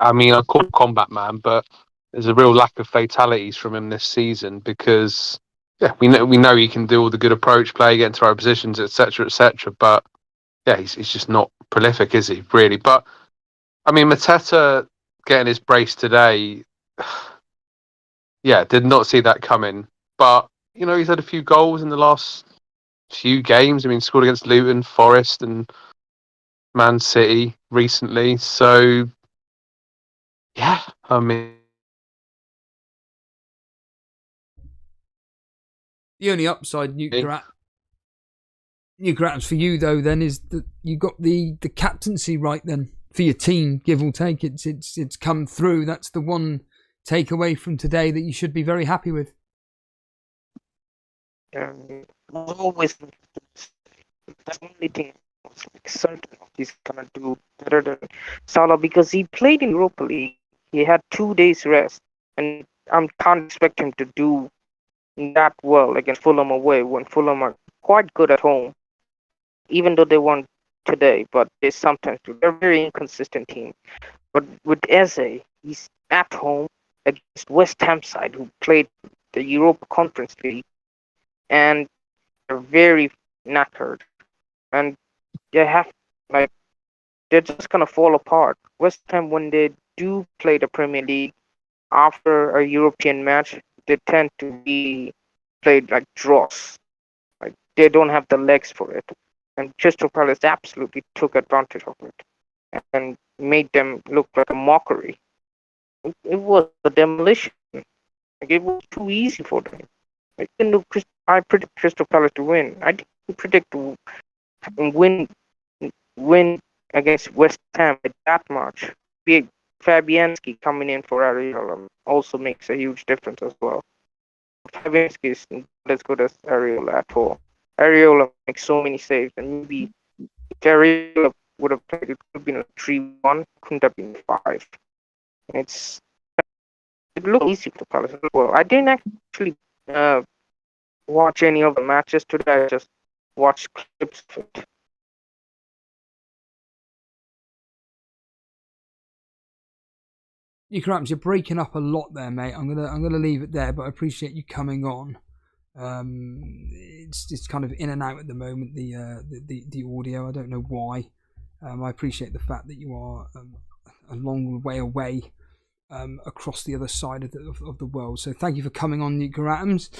I mean, I call him combat man, but there's a real lack of fatalities from him this season because, yeah, we know he can do all the good approach play, get into our positions, etc., etc. But yeah, he's just not prolific, is he? Really? But I mean, Mateta getting his brace today, yeah, did not see that coming. But he's had a few goals in the last few games. I mean, scored against Luton, Forest, and Man City recently. So yeah, I mean, The only upside, Newcrat's for you though, then, is that you got the captaincy right then for your team, give or take. It's come through. That's the one takeaway from today that you should be very happy with. Always the only thing I was certain of he's gonna do better than Salah because he played in Europa League. He had 2 days rest, and I can't expect him to do that well against Fulham away when Fulham are quite good at home, even though they won today. But they sometimes do. They're a very inconsistent team. But with Eze, he's at home against West Ham side who played the Europa Conference League, and they're very knackered, and they're just gonna fall apart. West Ham, when they do play the Premier League after a European match, they tend to be played like dross. Like they don't have the legs for it. And Crystal Palace absolutely took advantage of it and made them look like a mockery. It was a demolition. Like it was too easy for them. I predict Crystal Palace to win. I didn't predict to win against West Ham at that much. Fabianski coming in for Areola also makes a huge difference as well. Fabianski is not as good as Areola at all. Areola makes so many saves, and maybe if Areola would have played, it could have been a 3-1, couldn't have been 5. And it looked easy to Palace as well. I didn't actually watch any of the matches today. I just watched clips of it. You're breaking up a lot there, mate. I'm gonna leave it there, but I appreciate you coming on. It's kind of in and out at the moment. The audio. I don't know why. I appreciate the fact that you are a long way away across the other side of the world. So thank you for coming on, Newcrats.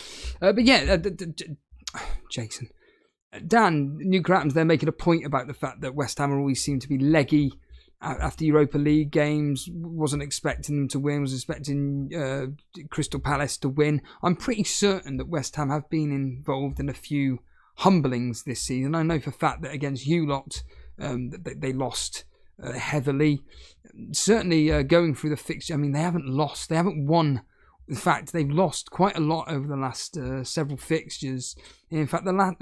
But yeah, Jason, Dan, Newcrats, they're making a point about the fact that West Ham always seem to be leggy after Europa League games. Wasn't expecting them to win, was expecting Crystal Palace to win. I'm pretty certain that West Ham have been involved in a few humblings this season. I know for a fact that against you lot, they lost heavily. Certainly going through the fixture, I mean, they haven't lost, they haven't won. In fact, they've lost quite a lot over the last several fixtures. In fact, the last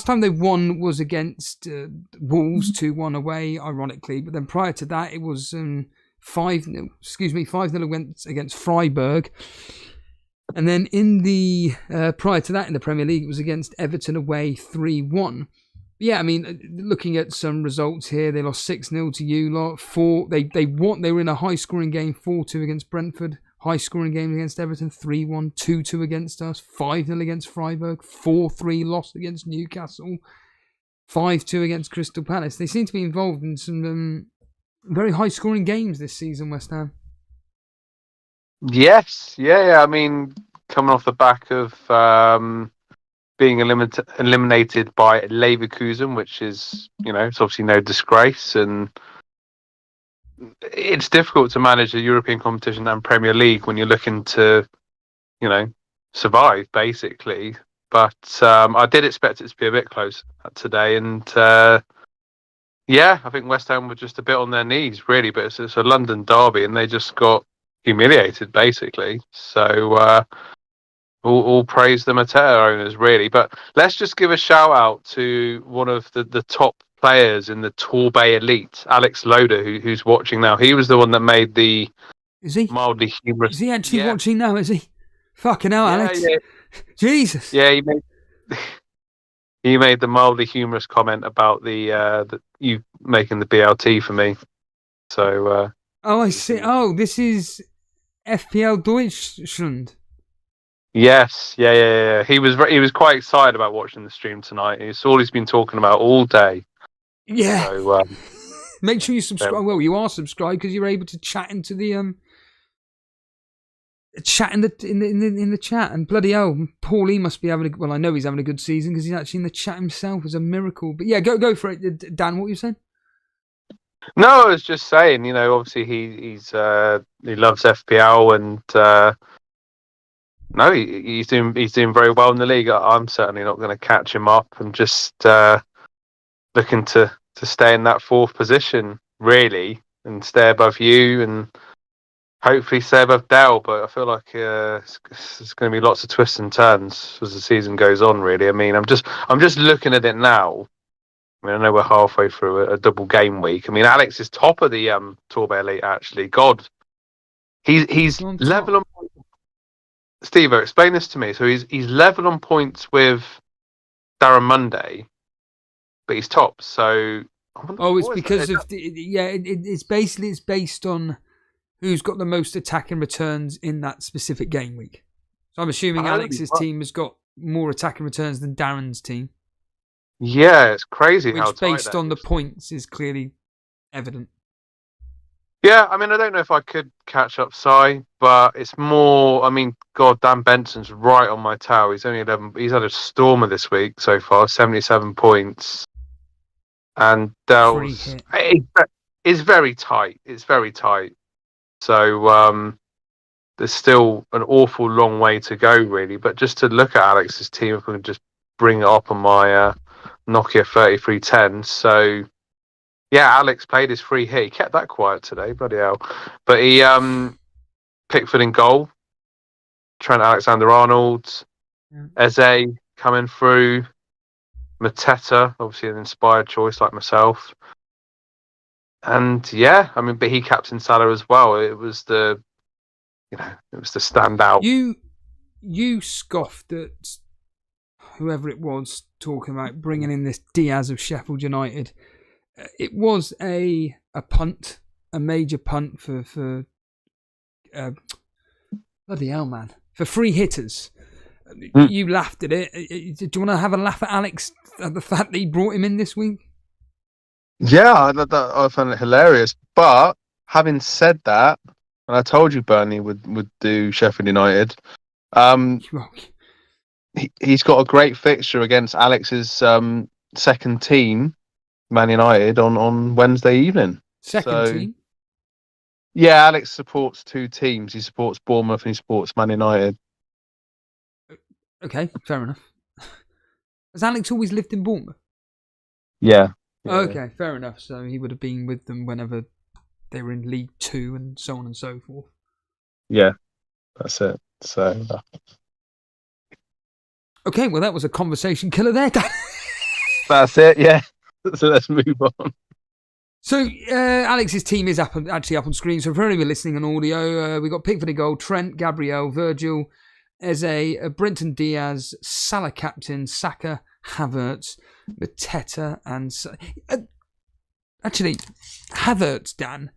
time they won was against Wolves 2-1 away, ironically. But then prior to that, it was 5-0 against Freiburg. And then prior to that in the Premier League, it was against Everton away 3-1. Yeah, I mean, looking at some results here, they lost 6-0 to you lot. They were in a high-scoring game, 4-2 against Brentford. High-scoring game against Everton, 3-1, 2-2 against us, 5-0 against Freiburg, 4-3 loss against Newcastle, 5-2 against Crystal Palace. They seem to be involved in some very high-scoring games this season, West Ham. Yes, yeah. I mean, coming off the back of being eliminated by Leverkusen, which is, it's obviously no disgrace, and it's difficult to manage a European competition and Premier League when you're looking to, survive basically. But I did expect it to be a bit close today, and I think West Ham were just a bit on their knees, really. But it's a London derby, and they just got humiliated, basically. So all praise the Mateta owners, really. But let's just give a shout out to one of the top players in the Torbay Elite, Alex Loader, who's watching now. He was the one that made the Is he? mildly humorous. Is he actually watching now? Is he? Fucking hell, Alex! Yeah. Jesus. Yeah, he made the mildly humorous comment about the you making the BLT for me. So. I see. Oh, this is FPL Deutschland. Yes, yeah. He was quite excited about watching the stream tonight. It's all he's been talking about all day. Yeah. So, make sure you subscribe. Well, you are subscribed because you're able to chat into the chat in the chat. And bloody hell, Paulie must be having I know he's having a good season because he's actually in the chat himself. It's a miracle. But yeah, go for it, Dan. What were you saying? No, I was just saying. Obviously he loves FPL and. No, he's doing very well in the league. I'm certainly not going to catch him up and just looking to stay in that fourth position, really, and stay above you and hopefully stay above Dell. But I feel like there's going to be lots of twists and turns as the season goes on, really. I mean, I'm just looking at it now. I mean, I know we're halfway through a double game week. I mean, Alex is top of the Torbay Elite, actually. God, he's level on. Steve, explain this to me. So he's level on points with Darren Monday, but he's top. So it's because of it's based on who's got the most attacking returns in that specific game week. So I'm assuming Alex's team has got more attacking returns than Darren's team. Yeah, it's crazy how which based on the points is clearly evident. Yeah, I mean, I don't know if I could catch up Si, but it's more. I mean, God, Dan Benson's right on my tail. He's only 11. He's had a stormer this week so far, 77 points, and Dell's it's very tight. It's very tight. So there's still an awful long way to go, really. But just to look at Alex's team, if we can just bring it up on my Nokia 3310, so. Yeah, Alex played his free hit. He kept that quiet today, bloody hell. But he Pickford in goal, Trent Alexander-Arnold, Eze coming through, Mateta, obviously an inspired choice like myself. And yeah, I mean, but he captained Salah as well. It was the standout. You scoffed at whoever it was talking about bringing in this Diaz of Sheffield United. It was a punt, a major punt for bloody hell, man, for free hitters. You laughed at it. Do you want to have a laugh at Alex at the fact that he brought him in this week? Yeah, I found it hilarious. But having said that, and I told you Burnley would do Sheffield United. He's got a great fixture against Alex's second team. Man United on Wednesday evening. Second team? Yeah, Alex supports two teams. He supports Bournemouth and he supports Man United. Okay, fair enough. Has Alex always lived in Bournemouth? Yeah. Okay, fair enough. So he would have been with them whenever they were in League 2 and so on and so forth. Yeah, that's it. So. Okay, well, that was a conversation killer there, guys. That's it, yeah. So let's move on. So Alex's team is actually up on screen. So for anyone listening on audio, we got Pickford in goal, Trent, Gabriel, Virgil, Eze, Brenton Diaz, Salah captain, Saka, Havertz, Mateta, and actually Havertz, Dan.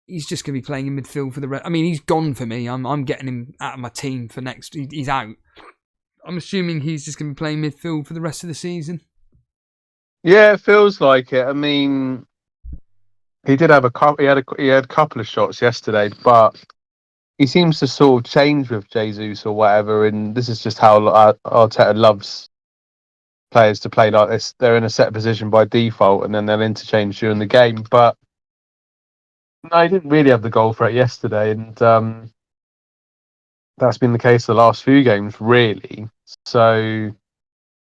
He's just going to be playing in midfield for the rest. I mean, he's gone for me. I'm getting him out of my team for next. He's out. I'm assuming he's just going to be playing midfield for the rest of the season. Yeah, it feels like it. I mean, he did have he had a couple of shots yesterday, but he seems to sort of change with Jesus or whatever, and this is just how Arteta loves players to play like this. They're in a set position by default, and then they'll interchange during the game. But no, he didn't really have the goal threat yesterday, and that's been the case the last few games, really. So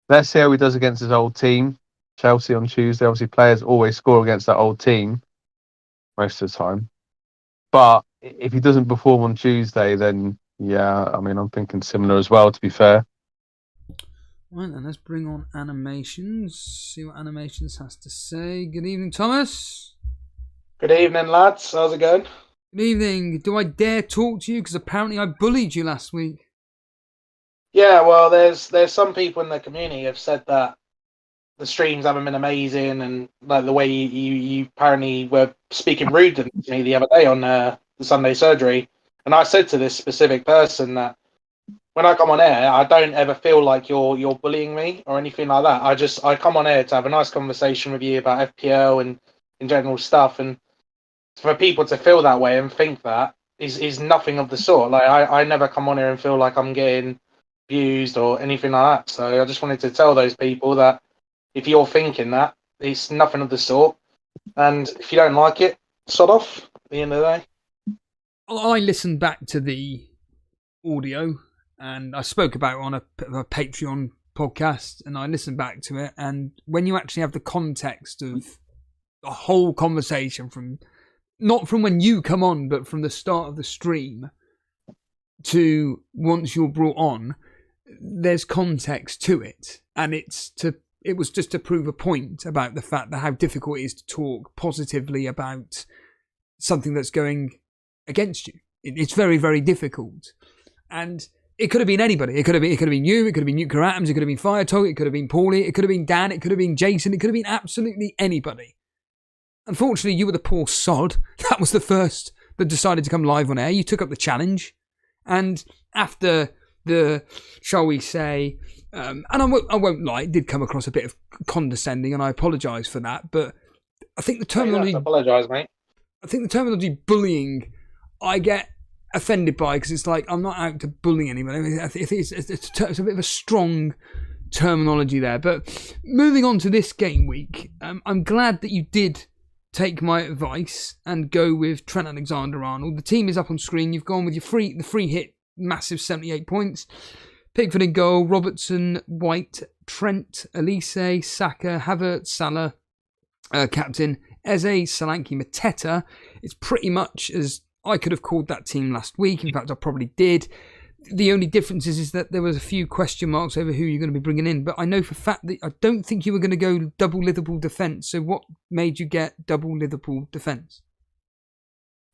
let's see how he does against his old team, Chelsea, on Tuesday. Obviously, players always score against that old team most of the time. But if he doesn't perform on Tuesday, then yeah, I mean, I'm thinking similar as well, to be fair. Right, then let's bring on animations. See what animations has to say. Good evening, Thomas. Good evening, lads. How's it going? Good evening. Do I dare talk to you? Because apparently I bullied you last week. Yeah, well, there's some people in the community have said that the streams haven't been amazing, and like the way you apparently were speaking rude to me the other day on the Sunday surgery. And I said to this specific person that when I come on air, I don't ever feel like you're bullying me or anything like that. I come on air to have a nice conversation with you about FPL and in general stuff, and for people to feel that way and think that is nothing of the sort. Like I never come on here and feel like I'm getting abused or anything like that. So I just wanted to tell those people that if you're thinking that, it's nothing of the sort. And if you don't like it, sod off at the end of the day. I listened back to the audio and I spoke about it on a Patreon podcast, and I listened back to it. And when you actually have the context of the whole conversation from not from when you come on, but from the start of the stream to once you're brought on, there's context to it. And it was just to prove a point about the fact that how difficult it is to talk positively about something that's going against you. It's very, very difficult. And it could have been anybody. It could have been you, it could have been Nuclear Atoms, it could have been Firetalk, it could have been Paulie, it could have been Dan, it could have been Jason, it could have been absolutely anybody. Unfortunately, you were the poor sod. That was the first that decided to come live on air. You took up the challenge. And after the, shall we say, and I won't lie, it did come across a bit of condescending, and I apologise for that. But I think the terminology... Apologise, mate. I think the terminology bullying, I get offended by, because it's like, I'm not out to bully anybody. I think it's a bit of a strong terminology there. But moving on to this game week, I'm glad that you did take my advice and go with Trent Alexander-Arnold. The team is up on screen. You've gone with the free hit, massive 78 points. Pickford in goal, Robertson, White, Trent, Elise, Saka, Havertz, Salah, captain, Eze, Solanke, Mateta. It's pretty much as I could have called that team last week. In fact, I probably did. The only difference is that there was a few question marks over who you're going to be bringing in. But I know for a fact that I don't think you were going to go double Liverpool defence. So what made you get double Liverpool defence?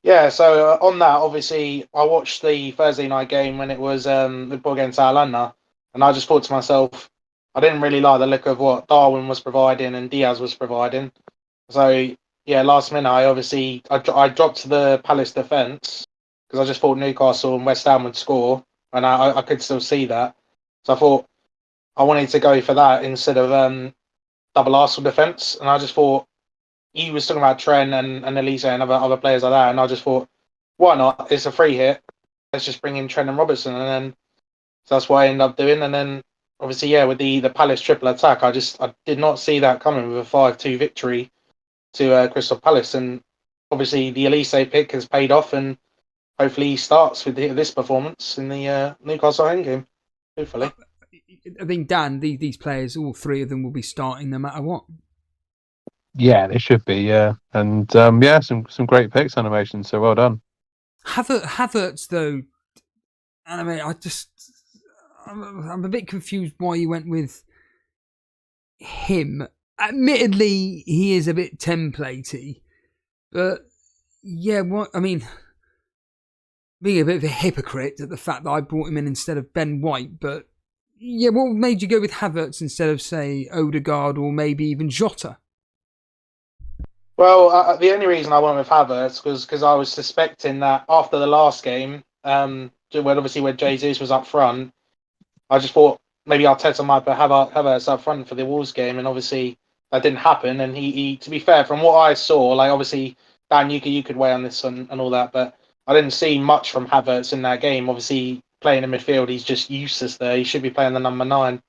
Yeah, so on that, obviously, I watched the Thursday night game when it was Liverpool against Atalanta, and I just thought to myself, I didn't really like the look of what Darwin was providing and Diaz was providing. So, yeah, last minute, I dropped the Palace defence because I just thought Newcastle and West Ham would score, and I could still see that. So I thought I wanted to go for that instead of double Arsenal defence, and I just thought he was talking about Trent and Elise and other players like that, and I just thought, why not? It's a free hit. Let's just bring in Trent and Robertson, and then so that's what I ended up doing. And then obviously, yeah, with the Palace triple attack, I did not see that coming with a 5-2 victory to Crystal Palace, and obviously the Elise pick has paid off, and hopefully he starts with this performance in the Newcastle home game. Hopefully, I think Dan, these players, all three of them, will be starting no matter what. Yeah, they should be, yeah. And yeah, some great picks, animation, so well done. Havertz, though, and I mean, I'm a bit confused why you went with him. Admittedly, he is a bit templatey, but yeah, being a bit of a hypocrite at the fact that I brought him in instead of Ben White, but yeah, what made you go with Havertz instead of, say, Odegaard or maybe even Jota? well, the only reason I went with Havertz was because I was suspecting that after the last game, when Jesus was up front, I just thought maybe Arteta might put Havertz up front for the Wolves game, and obviously that didn't happen. And he to be fair, from what I saw, like obviously Dan, you could weigh on this and all that, but I didn't see much from Havertz in that game. Obviously, playing in midfield, he's just useless there. He should be playing the number 9.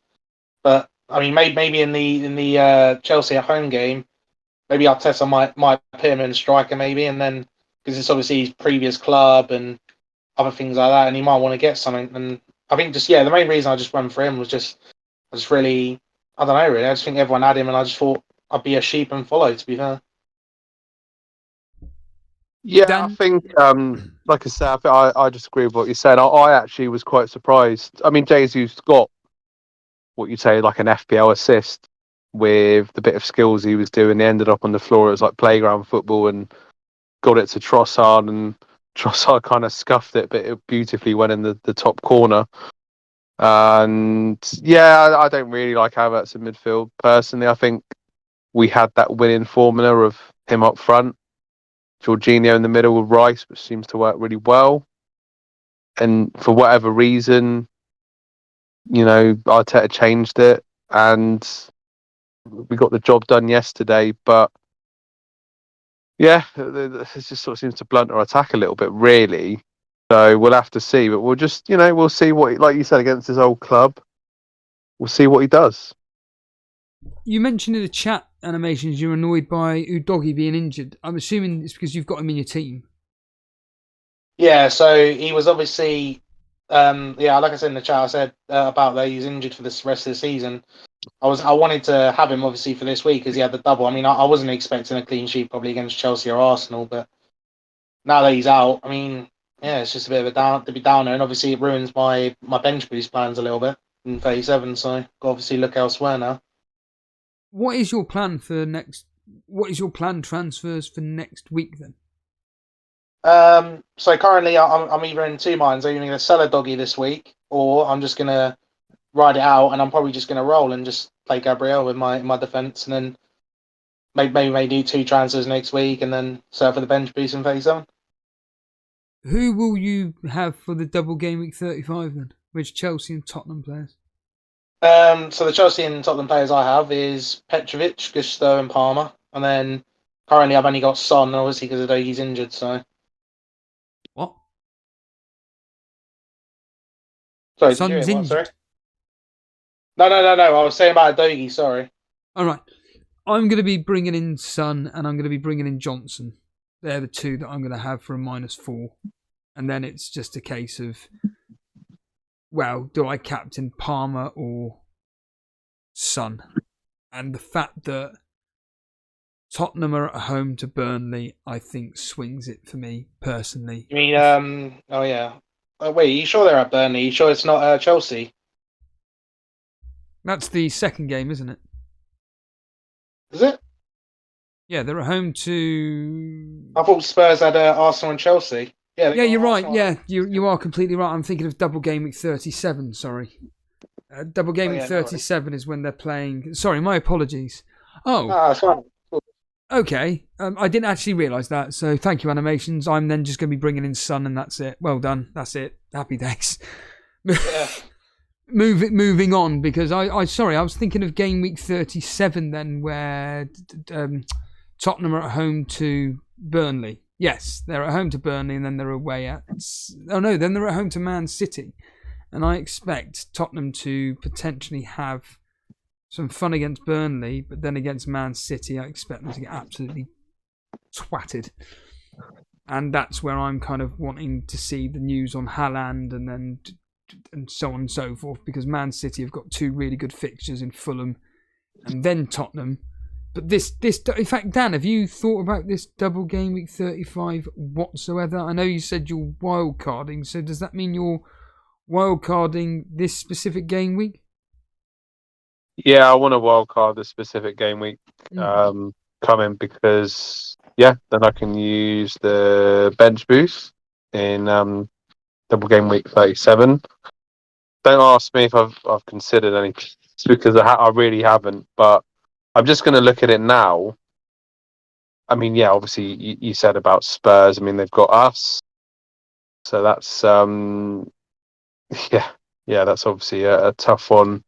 But I mean, maybe in the Chelsea at home game, maybe Arteta might put him in striker, maybe, and then because it's obviously his previous club and other things like that, and he might want to get something. And I think the main reason I just went for him was I just really, I don't know, really. I just think everyone had him, and I just thought I'd be a sheep and follow. To be fair. Yeah, Dan? I think, like I said, I just agree with what you said. I actually was quite surprised. I mean, Jesus got what you'd say like an FPL assist with the bit of skills he was doing. He ended up on the floor. It was like playground football and got it to Trossard, and Trossard kind of scuffed it, but it beautifully went in the top corner. And yeah, I don't really like Havertz in midfield personally. I think we had that winning formula of him up front, Jorginho in the middle with Rice, which seems to work really well. And for whatever reason, Arteta changed it, and we got the job done yesterday. But yeah, it just sort of seems to blunt our attack a little bit, really. So we'll have to see. But we'll just, we'll see what, like you said, against his old club, we'll see what he does. You mentioned in the chat animations you're annoyed by Udogie being injured. I'm assuming it's because you've got him in your team. Yeah, so he was obviously, like I said in the chat, I said about that he's injured for this rest of the season. I wanted to have him obviously for this week because he had the double. I mean, I wasn't expecting a clean sheet probably against Chelsea or Arsenal, but now that he's out, I mean, yeah, it's just a bit of a downer, and obviously it ruins my bench boost plans a little bit in 37. So got obviously look elsewhere now. What is your plan for next? What is your plan transfers for next week then? So currently I'm either in two minds. I'm either going to sell a doggy this week, or I'm just going to ride it out, and I'm probably just going to roll and just play Gabriel with my defence, and then maybe do 2 transfers next week, and then set for the bench boost in 37. Who will you have for the double game week 35 then? Which Chelsea and Tottenham players? So the Chelsea and Tottenham players I have is Petrovic, Gusto, and Palmer, and then currently I've only got Son, obviously because Udogi's injured. So What? sorry, Son's did you hear what? injured. Sorry? No. I was saying about Udogi. Sorry. All right. I'm going to be bringing in Son, and I'm going to be bringing in Johnson. They're the two that I'm going to have for a -4. And then it's just a case of, well, do I captain Palmer or Son? And the fact that Tottenham are at home to Burnley, I think swings it for me personally. You mean, oh yeah. Wait, are you sure they're at Burnley? Are you sure it's not Chelsea? That's the second game, isn't it? Is it? Yeah, they're at home to... I thought Spurs had Arsenal and Chelsea. Yeah, you're right. Yeah, you are completely right. I'm thinking of double game week 37, sorry. Double game week 37 is when they're playing... Sorry, my apologies. Oh. That's fine. Cool. Okay. I didn't actually realise that, so thank you, animations. I'm then just going to be bringing in Son, and that's it. Well done. That's it. Happy days. Yeah. Moving on, because I was thinking of game week 37 then, where Tottenham are at home to Burnley. Yes, they're at home to Burnley, and then they're away at... then they're at home to Man City. And I expect Tottenham to potentially have some fun against Burnley, but then against Man City, I expect them to get absolutely twatted. And that's where I'm kind of wanting to see the news on Haaland and so on and so forth, because Man City have got 2 really good fixtures in Fulham and then Tottenham. But this, in fact, Dan, have you thought about this double game week 35 whatsoever? I know you said you're wild carding, so does that mean you're wild carding this specific game week? Yeah, I want to wild card this specific game week coming, because then I can use the bench boost in double game week 37. Don't ask me if I've considered any, because I really haven't, but I'm just going to look at it now. I mean, yeah, obviously you said about Spurs. I mean, they've got us, so that's that's obviously a tough one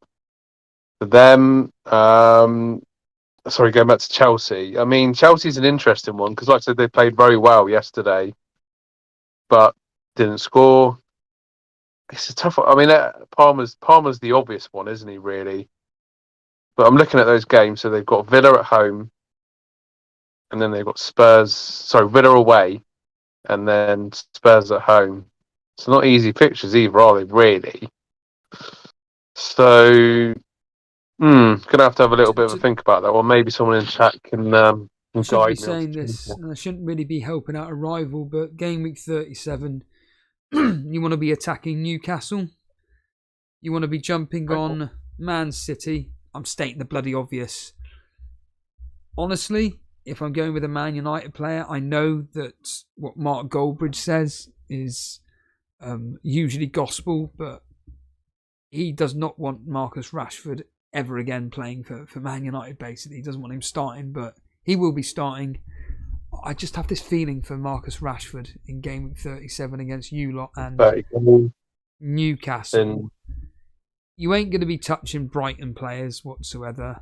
for them. Sorry, going back to Chelsea. I mean, Chelsea's an interesting one because, like I said, they played very well yesterday. but didn't score. It's a tough one. I mean, Palmer's the obvious one, isn't he, really? But I'm looking at those games. So they've got Villa at home, and then they've got Villa away, and then Spurs at home. It's not easy fixtures either, are they, really? So, gonna have to have a little bit of a think about that, or maybe someone in chat can I shouldn't be guide me. saying this, and I shouldn't really be helping out a rival, but game week 37, you want to be attacking Newcastle. You want to be jumping on Man City. I'm stating the bloody obvious. Honestly, if I'm going with a Man United player, I know that what Mark Goldbridge says is usually gospel, but he does not want Marcus Rashford ever again playing for Man United, basically. He doesn't want him starting, but he will be starting. I just have this feeling for Marcus Rashford in game week 37 against you lot and Newcastle. You ain't going to be touching Brighton players whatsoever.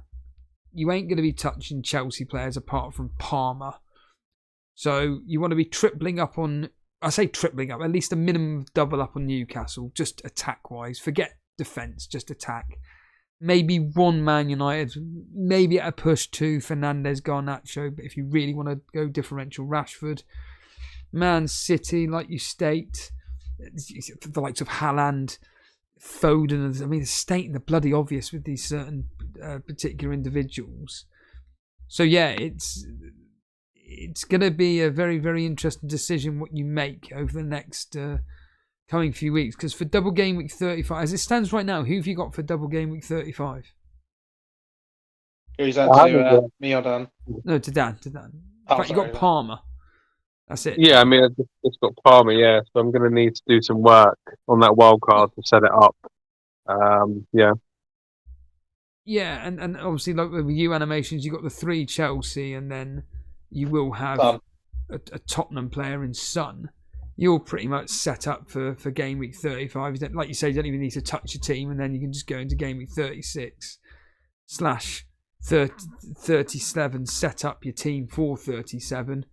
You ain't going to be touching Chelsea players apart from Palmer. So you want to be tripling up on, I say tripling up, at least a minimum of double up on Newcastle, just attack-wise. Forget defence, just attack. Maybe one Man United, maybe at a push two, Fernandes, Garnacho, but if you really want to go differential, Rashford. Man City, like you state, the likes of Haaland, Foden, I mean, it's stating the bloody obvious with these certain particular individuals. So yeah, it's going to be a very, very interesting decision what you make over the next coming few weeks. Because for double game week 35, as it stands right now, who have you got for double game week 35? Who's that to me or Dan? No, to Dan. In fact, you got Palmer. That's it. Yeah, I mean, I just got Palmer, yeah. So I'm going to need to do some work on that wild card to set it up. Yeah. Yeah, and obviously, like with you animations, you got the 3 Chelsea, and then you will have a Tottenham player in Son. You're pretty much set up for game week 35. You don't, like you say, you don't even need to touch your team, and then you can just go into game week 36/37, set up your team for 37,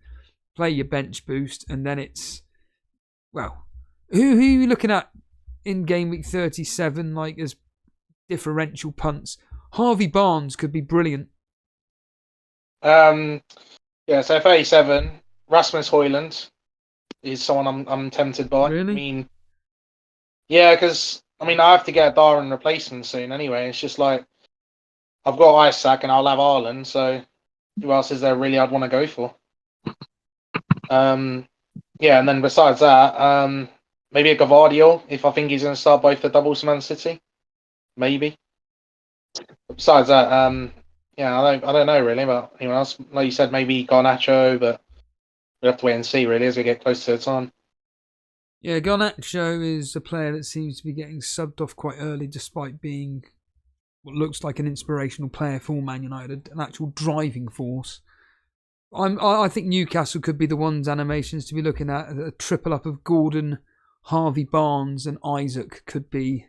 play your bench boost, and then it's, well, who are you looking at in game week 37, like as differential punts? Harvey Barnes could be brilliant. Yeah, so 37, Rasmus Højlund is someone I'm tempted by. Really? I mean, yeah, because I have to get a Darwin replacement soon anyway. It's just like I've got Isaac and I'll have Ireland, so who else is there really I'd want to go for? Yeah, and then besides that, maybe a Gavardio if I think he's going to start both the doubles Man City, maybe. But besides that, yeah, I don't know really about anyone else. Like you said, maybe Garnacho, but we have to wait and see really as we get closer to the time. Yeah, Garnacho is a player that seems to be getting subbed off quite early, despite being what looks like an inspirational player for Man United, an actual driving force. I think Newcastle could be the ones animations to be looking at. A triple up of Gordon, Harvey Barnes, and Isaac could be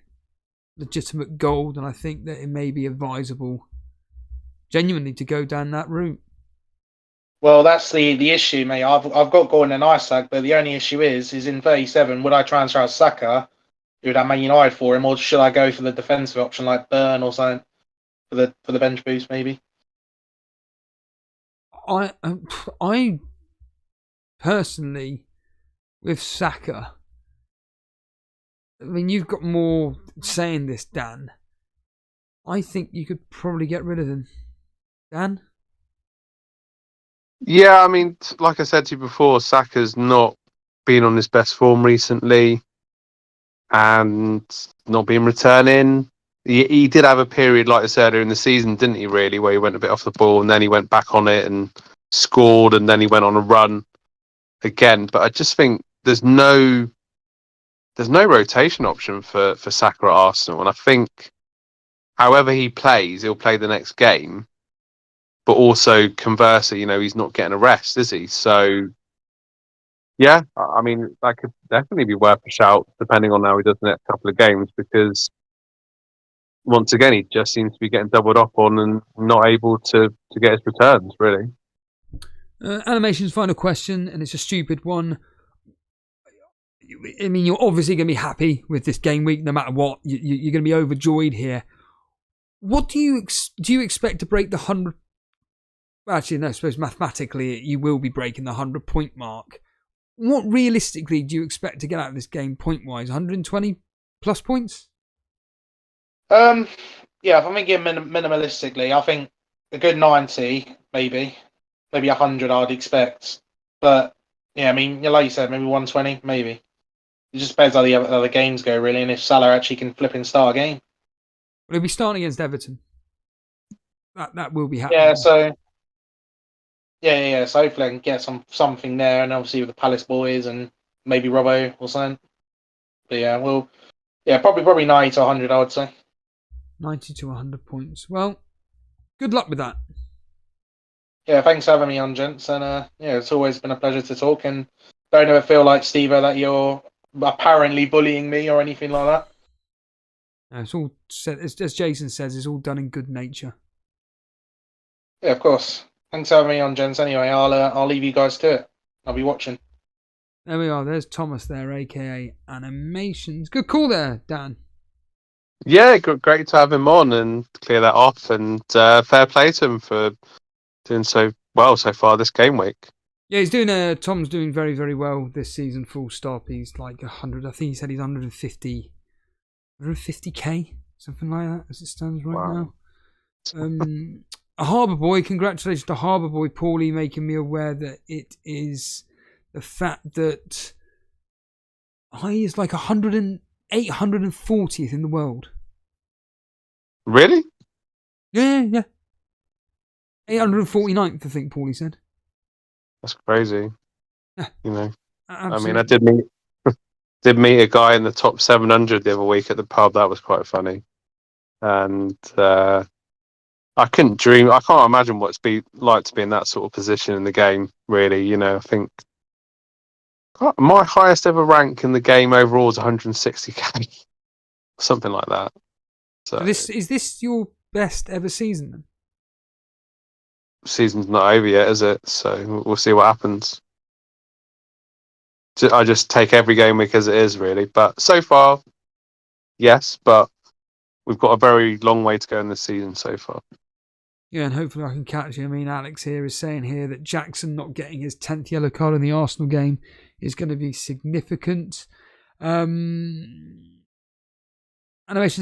legitimate gold, and I think that it may be advisable, genuinely, to go down that route. Well, that's the issue, mate. I've got Gordon and Isaac, but the only issue is in 37, would I transfer out Saka, who would have Man United for him, or should I go for the defensive option like Burn or something for the bench boost, maybe? I personally, with Saka, I mean, you've got more saying this, Dan. I think you could probably get rid of him. Dan? Yeah, I mean, like I said to you before, Saka's not been on his best form recently and not been returning. He did have a period, like I said, earlier in the season, didn't he, really, where he went a bit off the ball and then he went back on it and scored and then he went on a run again. But I just think there's no rotation option for Saka at Arsenal. And I think however he plays, he'll play the next game. But also, conversely, he's not getting a rest, is he? So, yeah, I mean, that could definitely be worth a shout, depending on how he does the next couple of games, because once again, he just seems to be getting doubled up on and not able to get his returns, really. Animation's final question, and it's a stupid one. I mean, you're obviously going to be happy with this game week, no matter what. You're going to be overjoyed here. What do you expect to break the 100? Actually, no. I suppose mathematically you will be breaking the 100-point mark. What realistically do you expect to get out of this game point-wise? 120 plus points? Yeah, if I'm thinking minimalistically, I think a good 90, maybe 100. I'd expect, but yeah, I mean, like you said, maybe 120, maybe. It just depends how the other games go, really, and if Salah actually can flip and start a game. Well, he'll be starting against Everton. That will be happening. Yeah, so yeah. So hopefully I can get something there, and obviously with the Palace boys and maybe Robbo or something. But yeah, probably 90 to 100, I would say. 90 to 100 points. Well, good luck with that. Yeah, thanks for having me on, gents, and yeah, it's always been a pleasure to talk. And don't ever feel like, Steve, that you're apparently bullying me or anything like that. No, it's all said, as Jason says, it's all done in good nature. Yeah, of course. Thanks for having me on, gents. Anyway, I'll leave you guys to it. I'll be watching. There we are. There's Thomas there, aka Animations. Good call there, Dan. Yeah, great to have him on and clear that off. And fair play to him for doing so well so far this game week. Yeah, he's doing. Tom's doing very, very well this season. Full stop. He's like 100. I think he said he's 150k, something like that, as it stands right now. A Harbour Boy. Congratulations to Harbour Boy Paulie, making me aware that it is the fact that he is like 840th in the world. Really? Yeah. 849th, I think Paulie said. That's crazy. Yeah. You know, Absolutely. I mean, I did meet a guy in the top 700 the other week at the pub. That was quite funny, and I couldn't dream. I can't imagine what it's like to be in that sort of position in the game. Really, you know, I think my highest ever rank in the game overall is 160k, something like that. So is this your best ever season then? Season's not over yet, is it? So we'll see what happens. I just take every game week as it is, really. But so far, yes. But we've got a very long way to go in this season so far. Yeah, and hopefully I can catch you. I mean, Alex here is saying here that Jackson not getting his 10th yellow card in the Arsenal game is going to be significant. Animation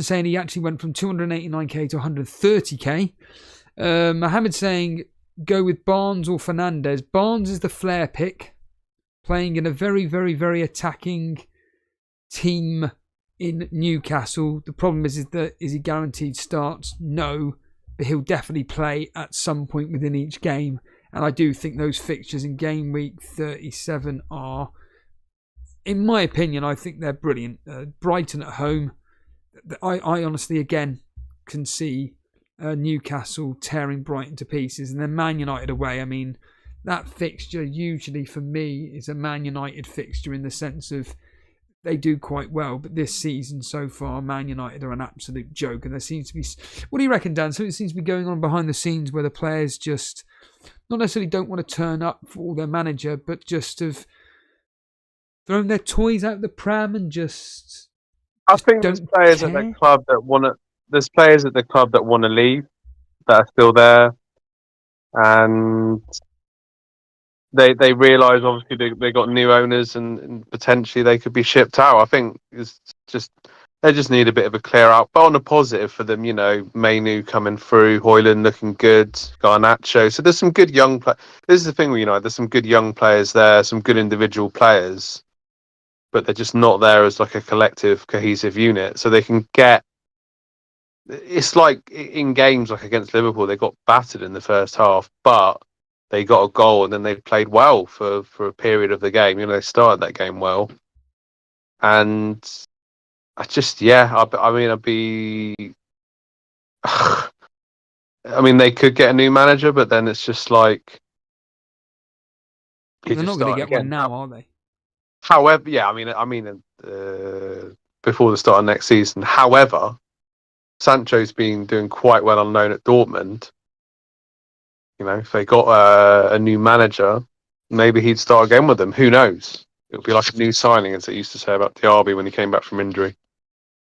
saying he actually went from 289k to 130k. Mohammed saying go with Barnes or Fernandez. Barnes is the flair pick, playing in a very, very, very attacking team in Newcastle. The problem is that is he guaranteed starts? No, but he'll definitely play at some point within each game. And I do think those fixtures in game week 37 are, in my opinion, I think they're brilliant. Brighton at home. I honestly, again, can see Newcastle tearing Brighton to pieces. And then Man United away. I mean, that fixture usually for me is a Man United fixture in the sense of they do quite well. But this season so far, Man United are an absolute joke. And there seems to be... What do you reckon, Dan? Something seems to be going on behind the scenes where the players just not necessarily don't want to turn up for their manager, but just have thrown their toys out the pram and just... I think there's players at the club that want to. There's players at the club that want to leave, that are still there, and they realise obviously they got new owners and potentially they could be shipped out. I think it's just they just need a bit of a clear out. But on a positive for them, you know, Mainu coming through, Højlund looking good, Garnacho. So there's some good young players. This is the thing, you know, there's some good young players there, some good individual players, but they're just not there as like a collective, cohesive unit. So they can get. It's like in games like against Liverpool, they got battered in the first half, but they got a goal and then they played well for a period of the game. You know, they started that game well, and I just I mean I'd be. I mean, they could get a new manager, but then it's just like they're not going to get one now, are they? However, yeah, I mean, before the start of next season. However, Sancho's been doing quite well on loan at Dortmund. You know, if they got a new manager, maybe he'd start again with them. Who knows? It'll be like a new signing, as they used to say about Diaby when he came back from injury.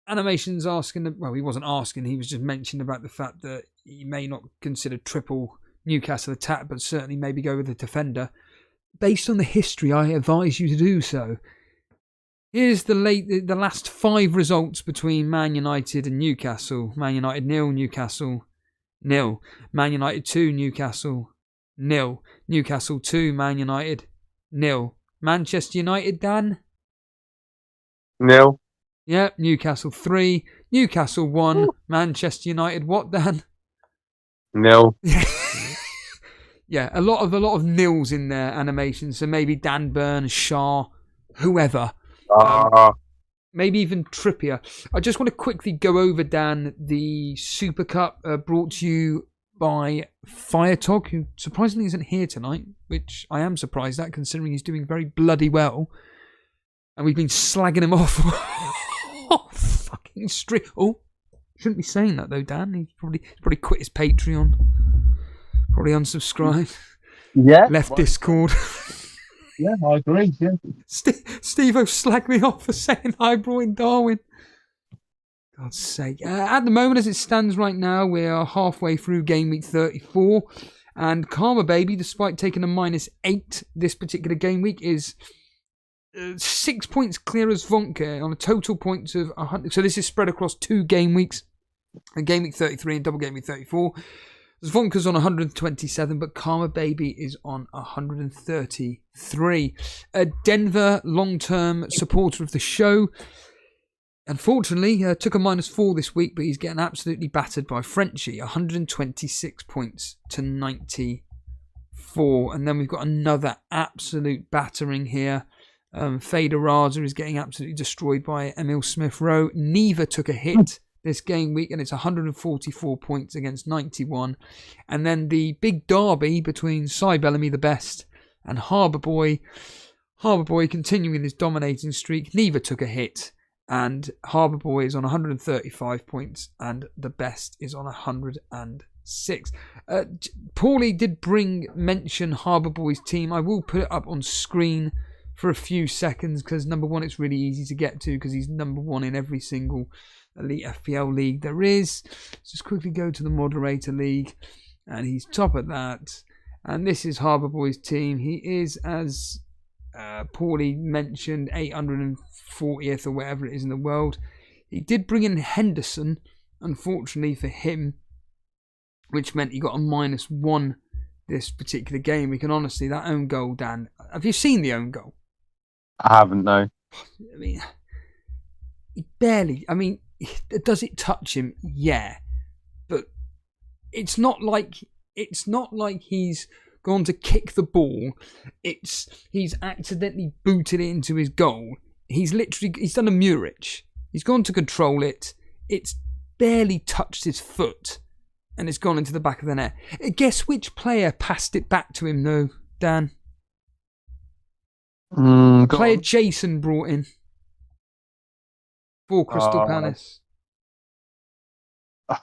Animation's asking, well, he wasn't asking, he was just mentioning about the fact that he may not consider triple Newcastle attack, but certainly maybe go with a defender. Based on the history, I advise you to do so. Here's the last 5 results between Man United and Newcastle. Man United 0, Newcastle 0. Man United 2, Newcastle 0. Newcastle 2, Man United 0. Manchester United, Dan? 0. Yeah, Newcastle 3, Newcastle 1, Manchester United what, Dan? 0. Yeah, a lot of nils in their animations. So maybe Dan Burn, Shaw, whoever. Maybe even Trippier. I just want to quickly go over, Dan, the Super Cup brought to you by Firetog, who surprisingly isn't here tonight, which I am surprised at considering he's doing very bloody well. And we've been slagging him off. Oh, fucking street. Oh, shouldn't be saying that though, Dan. He's probably quit his Patreon. Probably unsubscribed. Yeah. Left Discord. Yeah, I agree. Yeah. Steve-O slagged me off for saying I brought in Darwin. God's sake. At the moment, as it stands right now, we are halfway through game week 34. And Karma Baby, despite taking a -8 this particular game week, is 6 points clear as Vonka on a total points of 100. So this is spread across 2 game weeks, and game week 33 and double game week 34. Zvonka's on 127, but Karma Baby is on 133. Denver, long-term supporter of the show, unfortunately took a -4 this week, but he's getting absolutely battered by Frenchie, 126 points to 94. And then we've got another absolute battering here. Fader Raza is getting absolutely destroyed by Emil Smith-Rowe. Neva took a hit this game week, and it's 144 points against 91. And then the big derby between Cy Bellamy, the best, and Harbour Boy. Harbour Boy continuing his dominating streak. Neva took a hit, and Harbour Boy is on 135 points, and the best is on 106. Paulie did mention Harbour Boy's team. I will put it up on screen for a few seconds because, number one, it's really easy to get to because he's number 1 in every single Elite FPL league there is. Let's just quickly go to the moderator league, and he's top of that. And this is Harbour Boy's team. He is, as Paulie mentioned, 840th or whatever it is in the world. He did bring in Henderson, unfortunately for him, which meant he got a -1 this particular game. We can honestly, that own goal, Dan. Have you seen the own goal? I haven't, no. I mean, he barely. I mean, does it touch him? Yeah, but it's not like he's gone to kick the ball. He's accidentally booted it into his goal. He's done a Muric. He's gone to control it. It's barely touched his foot, and it's gone into the back of the net. Guess which player passed it back to him, though, Dan? Player Jason brought in for Crystal Palace.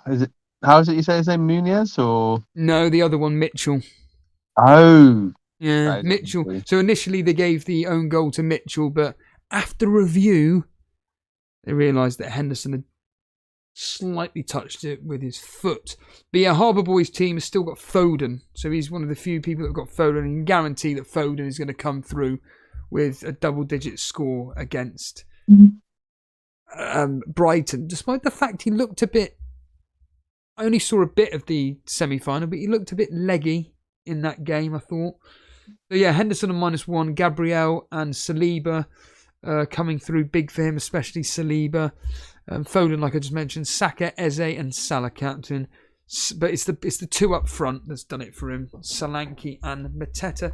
Is it? How is it you say his name? Munez or no? The other one, Mitchell. Oh, yeah, Mitchell. So initially they gave the own goal to Mitchell, but after review, they realised that Henderson had slightly touched it with his foot. But yeah, Harbour Boy's team has still got Foden, so he's one of the few people that have got Foden, and you can guarantee that Foden is going to come through with a double-digit score against Brighton, despite the fact he looked a bit... I only saw a bit of the semi-final, but he looked a bit leggy in that game, I thought. So yeah, Henderson on -1, Gabriel and Saliba coming through big for him, especially Saliba. Foden, like I just mentioned, Saka, Eze and Salah captain. But it's the 2 up front that's done it for him, Solanke and Mateta.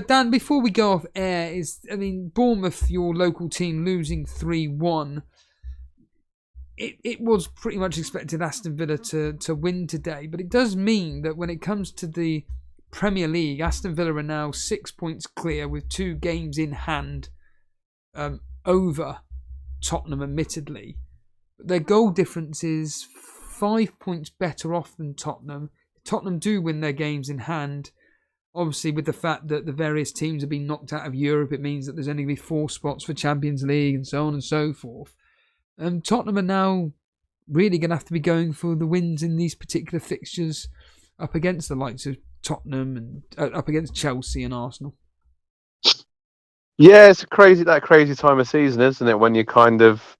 Dan, before we go off air, Bournemouth, your local team, losing 3-1. It was pretty much expected Aston Villa to win today, but it does mean that when it comes to the Premier League, Aston Villa are now 6 points clear with 2 games in hand over Tottenham, admittedly. But their goal difference is 5 points better off than Tottenham. If Tottenham do win their games in hand, obviously with the fact that the various teams have been knocked out of Europe, it means that there's only going to be 4 spots for Champions League and so on and so forth. Tottenham are now really going to have to be going for the wins in these particular fixtures up against the likes of Tottenham and up against Chelsea and Arsenal. Yeah, it's that crazy time of season, isn't it? When you kind of,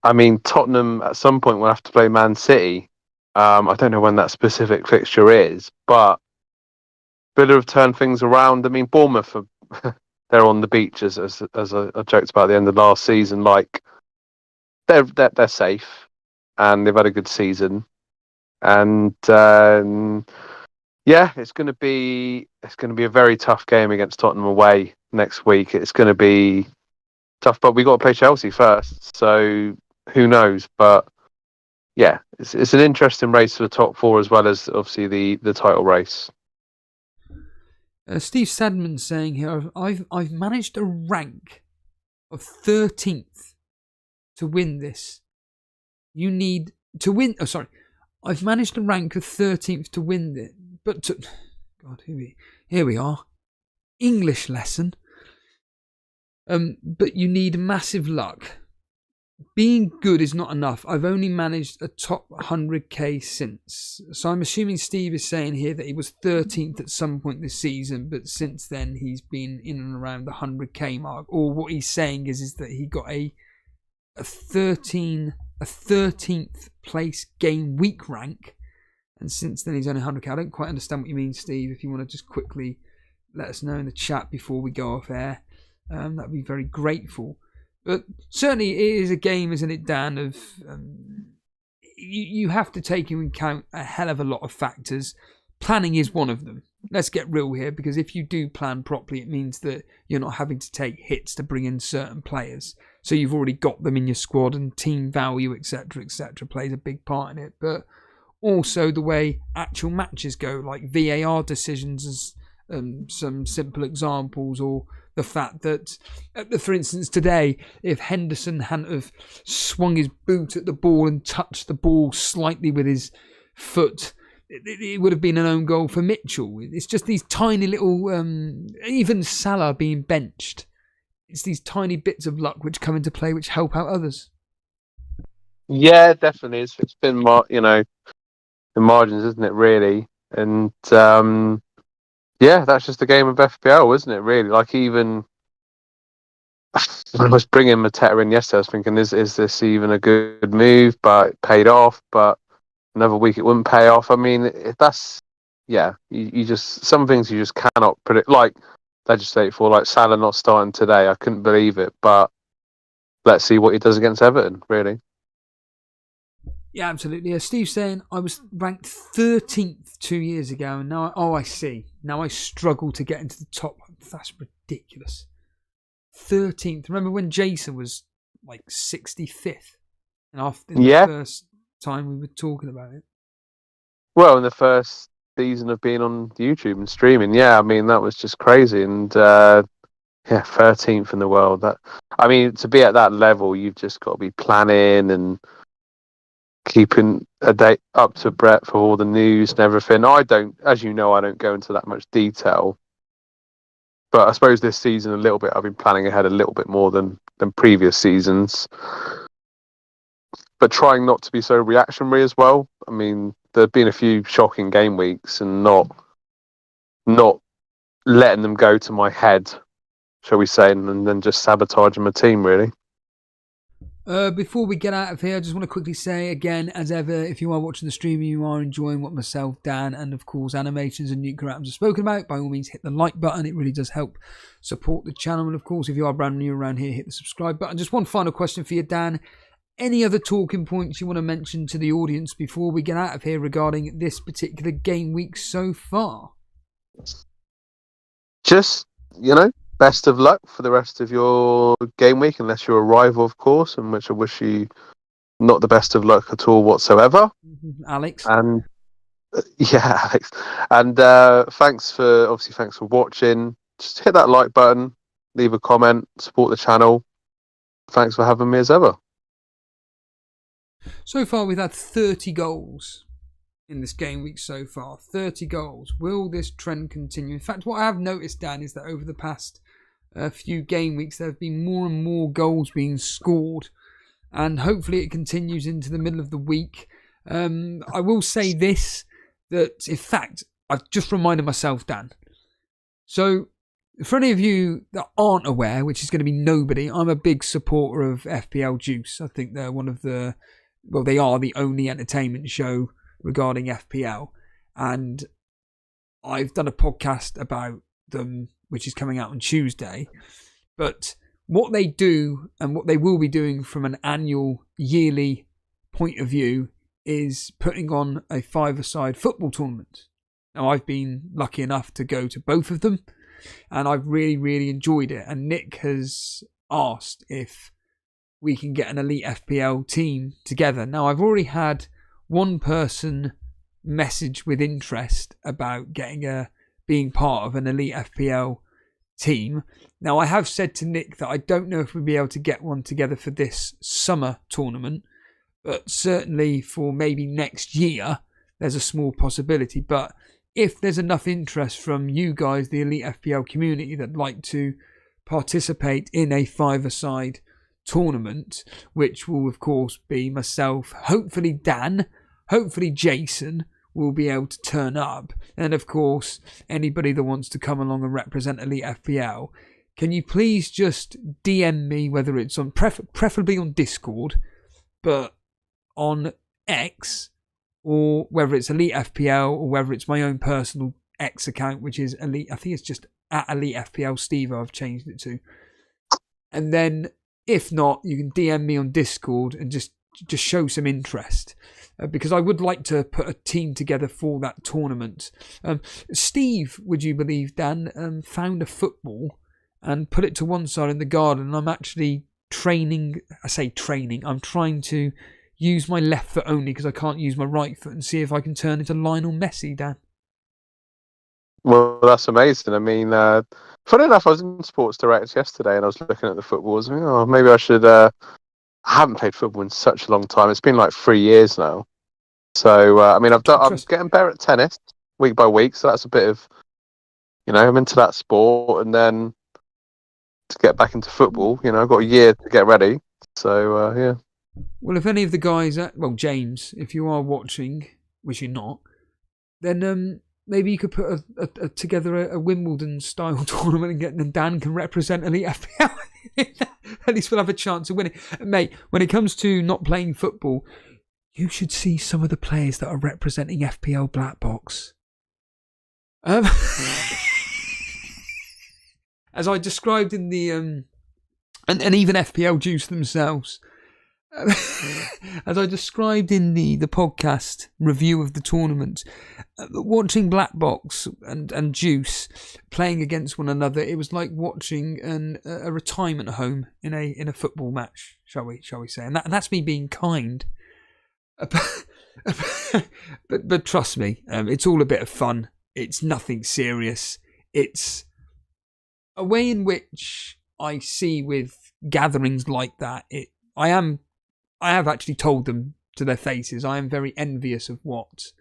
I mean, Tottenham at some point will have to play Man City. I don't know when that specific fixture is, but Villa have turned things around. I mean, Bournemouth they're on the beach as I joked about at the end of last season. Like they're safe and they've had a good season, and yeah, it's going to be a very tough game against Tottenham away next week. It's going to be tough, but we got to play Chelsea first, so who knows? But yeah, it's an interesting race for the top 4 as well as obviously the title race. Steve Sadman saying here, I've managed a rank of 13th to win this. You need to win. Oh, sorry. I've managed a rank of 13th to win it. But God, here we are. English lesson. But you need massive luck. Being good is not enough. I've only managed a top 100k since. So I'm assuming Steve is saying here that he was 13th at some point this season, but since then he's been in and around the 100k mark. Or what he's saying is that he got a 13th place game week rank, and since then he's only 100k. I don't quite understand what you mean, Steve. If you want to just quickly let us know in the chat before we go off air, that'd be very grateful. But certainly it is a game, isn't it, Dan, of you have to take into account a hell of a lot of factors. Planning is one of them. Let's get real here, because if you do plan properly, it means that you're not having to take hits to bring in certain players. So you've already got them in your squad, and team value, etc., plays a big part in it. But also the way actual matches go, like VAR decisions as some simple examples, or the fact that, for instance, today, if Henderson hadn't have swung his boot at the ball and touched the ball slightly with his foot, it would have been an own goal for Mitchell. It's just these tiny little, even Salah being benched, it's these tiny bits of luck which come into play which help out others. Yeah, definitely. It's been, the margins, isn't it, really? And yeah, that's just the game of FPL, isn't it, really? Like, even when I was bringing Mateta in yesterday, I was thinking, is this even a good move? But it paid off. But another week it wouldn't pay off. I mean, you just, some things you just cannot predict. Like, legislate for, like Salah not starting today. I couldn't believe it. But let's see what he does against Everton, really. Yeah, absolutely. Steve's saying I was ranked 13th 2 years ago, and now I see. Now I struggle to get into the top. That's ridiculous. 13th. Remember when Jason was like 65th? And the first time we were talking about it. Well, in the first season of being on YouTube and streaming, yeah, I mean, that was just crazy. And 13th in the world. That, I mean, to be at that level, you've just got to be planning and keeping a date up to breath for all the news and everything. I don't go into that much detail, but I suppose this season a little bit, I've been planning ahead a little bit more than previous seasons, but trying not to be so reactionary as well. I mean, there have been a few shocking game weeks, and not letting them go to my head, shall we say, and then just sabotaging my team, really. Before we get out of here, I just want to quickly say again, as ever, if you are watching the stream and you are enjoying what myself, Dan, and of course Animations and Nuclear Atoms have spoken about, by all means hit the like button. It really does help support the channel. And of course, if you are brand new around here, hit the subscribe button. Just one final question for you, Dan. Any other talking points you want to mention to the audience before we get out of here regarding this particular game week so far? Just, best of luck for the rest of your game week, unless you're a rival, of course, in which I wish you not the best of luck at all whatsoever. Alex. And Alex. And thanks for watching. Just hit that like button, leave a comment, support the channel. Thanks for having me as ever. So far we've had 30 goals. in this game week so far. 30 goals. Will this trend continue? In fact, what I have noticed, Dan, is that over the past few game weeks, there have been more and more goals being scored. And hopefully it continues into the middle of the week. I will say this, that in fact, I've just reminded myself, Dan. So, for any of you that aren't aware, which is going to be nobody, I'm a big supporter of FPL Juice. I think they're they are the only entertainment show regarding FPL. And I've done a podcast about them, which is coming out on Tuesday. But what they do and what they will be doing from an annual, yearly point of view is putting on a five-a-side football tournament. Now, I've been lucky enough to go to both of them, and I've really, really enjoyed it. And Nick has asked if we can get an Elite FPL team together. Now, I've already had one person message with interest about being part of an Elite FPL team. Now, I have said to Nick that I don't know if we'll be able to get one together for this summer tournament, but certainly for maybe next year, there's a small possibility. But if there's enough interest from you guys, the Elite FPL community, that'd like to participate in a five-a-side tournament, which will, of course, be myself, hopefully Dan, hopefully Jason will be able to turn up. And, of course, anybody that wants to come along and represent Elite FPL, can you please just DM me, whether it's on preferably on Discord, but on X, or whether it's Elite FPL, or whether it's my own personal X account, which is Elite. I think it's just at Elite FPL Steve. I've changed it to. And then, if not, you can DM me on Discord and just show some interest, because I would like to put a team together for that tournament. Steve, would you believe, Dan, found a football and put it to one side in the garden. I'm actually training. I say training. I'm trying to use my left foot only because I can't use my right foot, and see if I can turn into Lionel Messi, Dan. Well, that's amazing. I mean, funny enough, I was in Sports Direct yesterday and I was looking at the football. I was thinking, maybe I should. I haven't played football in such a long time. It's been like 3 years now. So, I mean, I'm getting better at tennis week by week. So that's a bit of, I'm into that sport. And then to get back into football, I've got a year to get ready. So, yeah. Well, if any of the guys, James, if you are watching, which you're not, then maybe you could put together a Wimbledon-style tournament, and Dan can represent Elite FPL. At least we'll have a chance of winning. Mate, when it comes to not playing football, you should see some of the players that are representing FPL Black Box. As I described in the... and even FPL Juice themselves... As I described in the podcast review of the tournament, watching Black Box and Juice playing against one another, it was like watching a retirement home in a football match, shall we say? And that's me being kind. But trust me, it's all a bit of fun. It's nothing serious. It's a way in which I see with gatherings like that. I have actually told them to their faces, I am very envious of what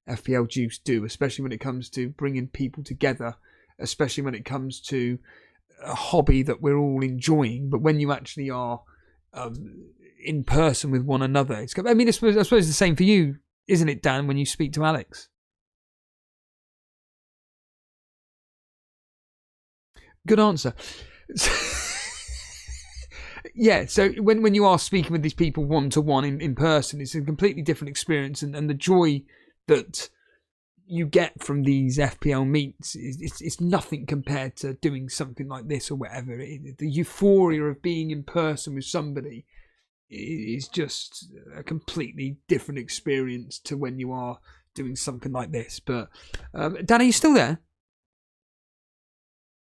FPL Juice do, especially when it comes to bringing people together, especially when it comes to a hobby that we're all enjoying. But when you actually are in person with one another, I suppose it's the same for you, isn't it, Dan, when you speak to Alex? Good answer. Yeah, so when you are speaking with these people one-to-one in person, it's a completely different experience, and the joy that you get from these FPL meets, it's nothing compared to doing something like this or whatever. The euphoria of being in person with somebody is just a completely different experience to when you are doing something like this. But, Dan, are you still there?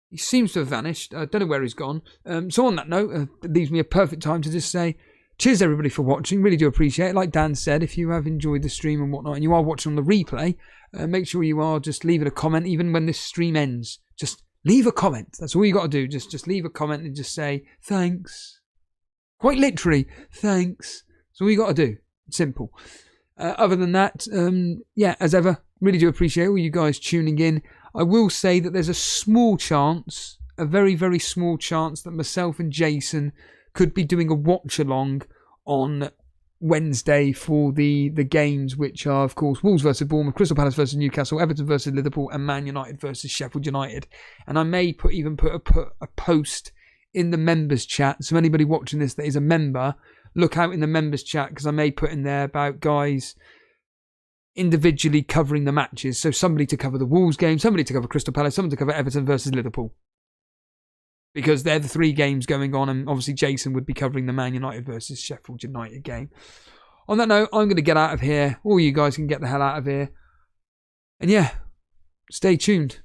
He seems to have vanished. I don't know where he's gone. So on that note, it leaves me a perfect time to just say cheers everybody for watching. Really do appreciate it. Like Dan said, if you have enjoyed the stream and whatnot and you are watching on the replay, make sure you are just leaving a comment even when this stream ends. Just leave a comment. That's all you got to do. Just leave a comment and just say thanks. Quite literally, thanks. That's all you got to do. It's simple. Other than that, as ever, really do appreciate all you guys tuning in. I will say that there's a small chance, a very, very small chance, that myself and Jason could be doing a watch-along on Wednesday for the games, which are, of course, Wolves versus Bournemouth, Crystal Palace versus Newcastle, Everton versus Liverpool, and Man United versus Sheffield United. And I may put a post in the members chat, so anybody watching this that is a member, look out in the members chat, because I may put in there about guys individually covering the matches. So somebody to cover the Wolves game, somebody to cover Crystal Palace, someone to cover Everton versus Liverpool, because they're the 3 games going on, and obviously Jason would be covering the Man United versus Sheffield United game. On that note, I'm going to get out of here. All you guys can get the hell out of here. And yeah, stay tuned.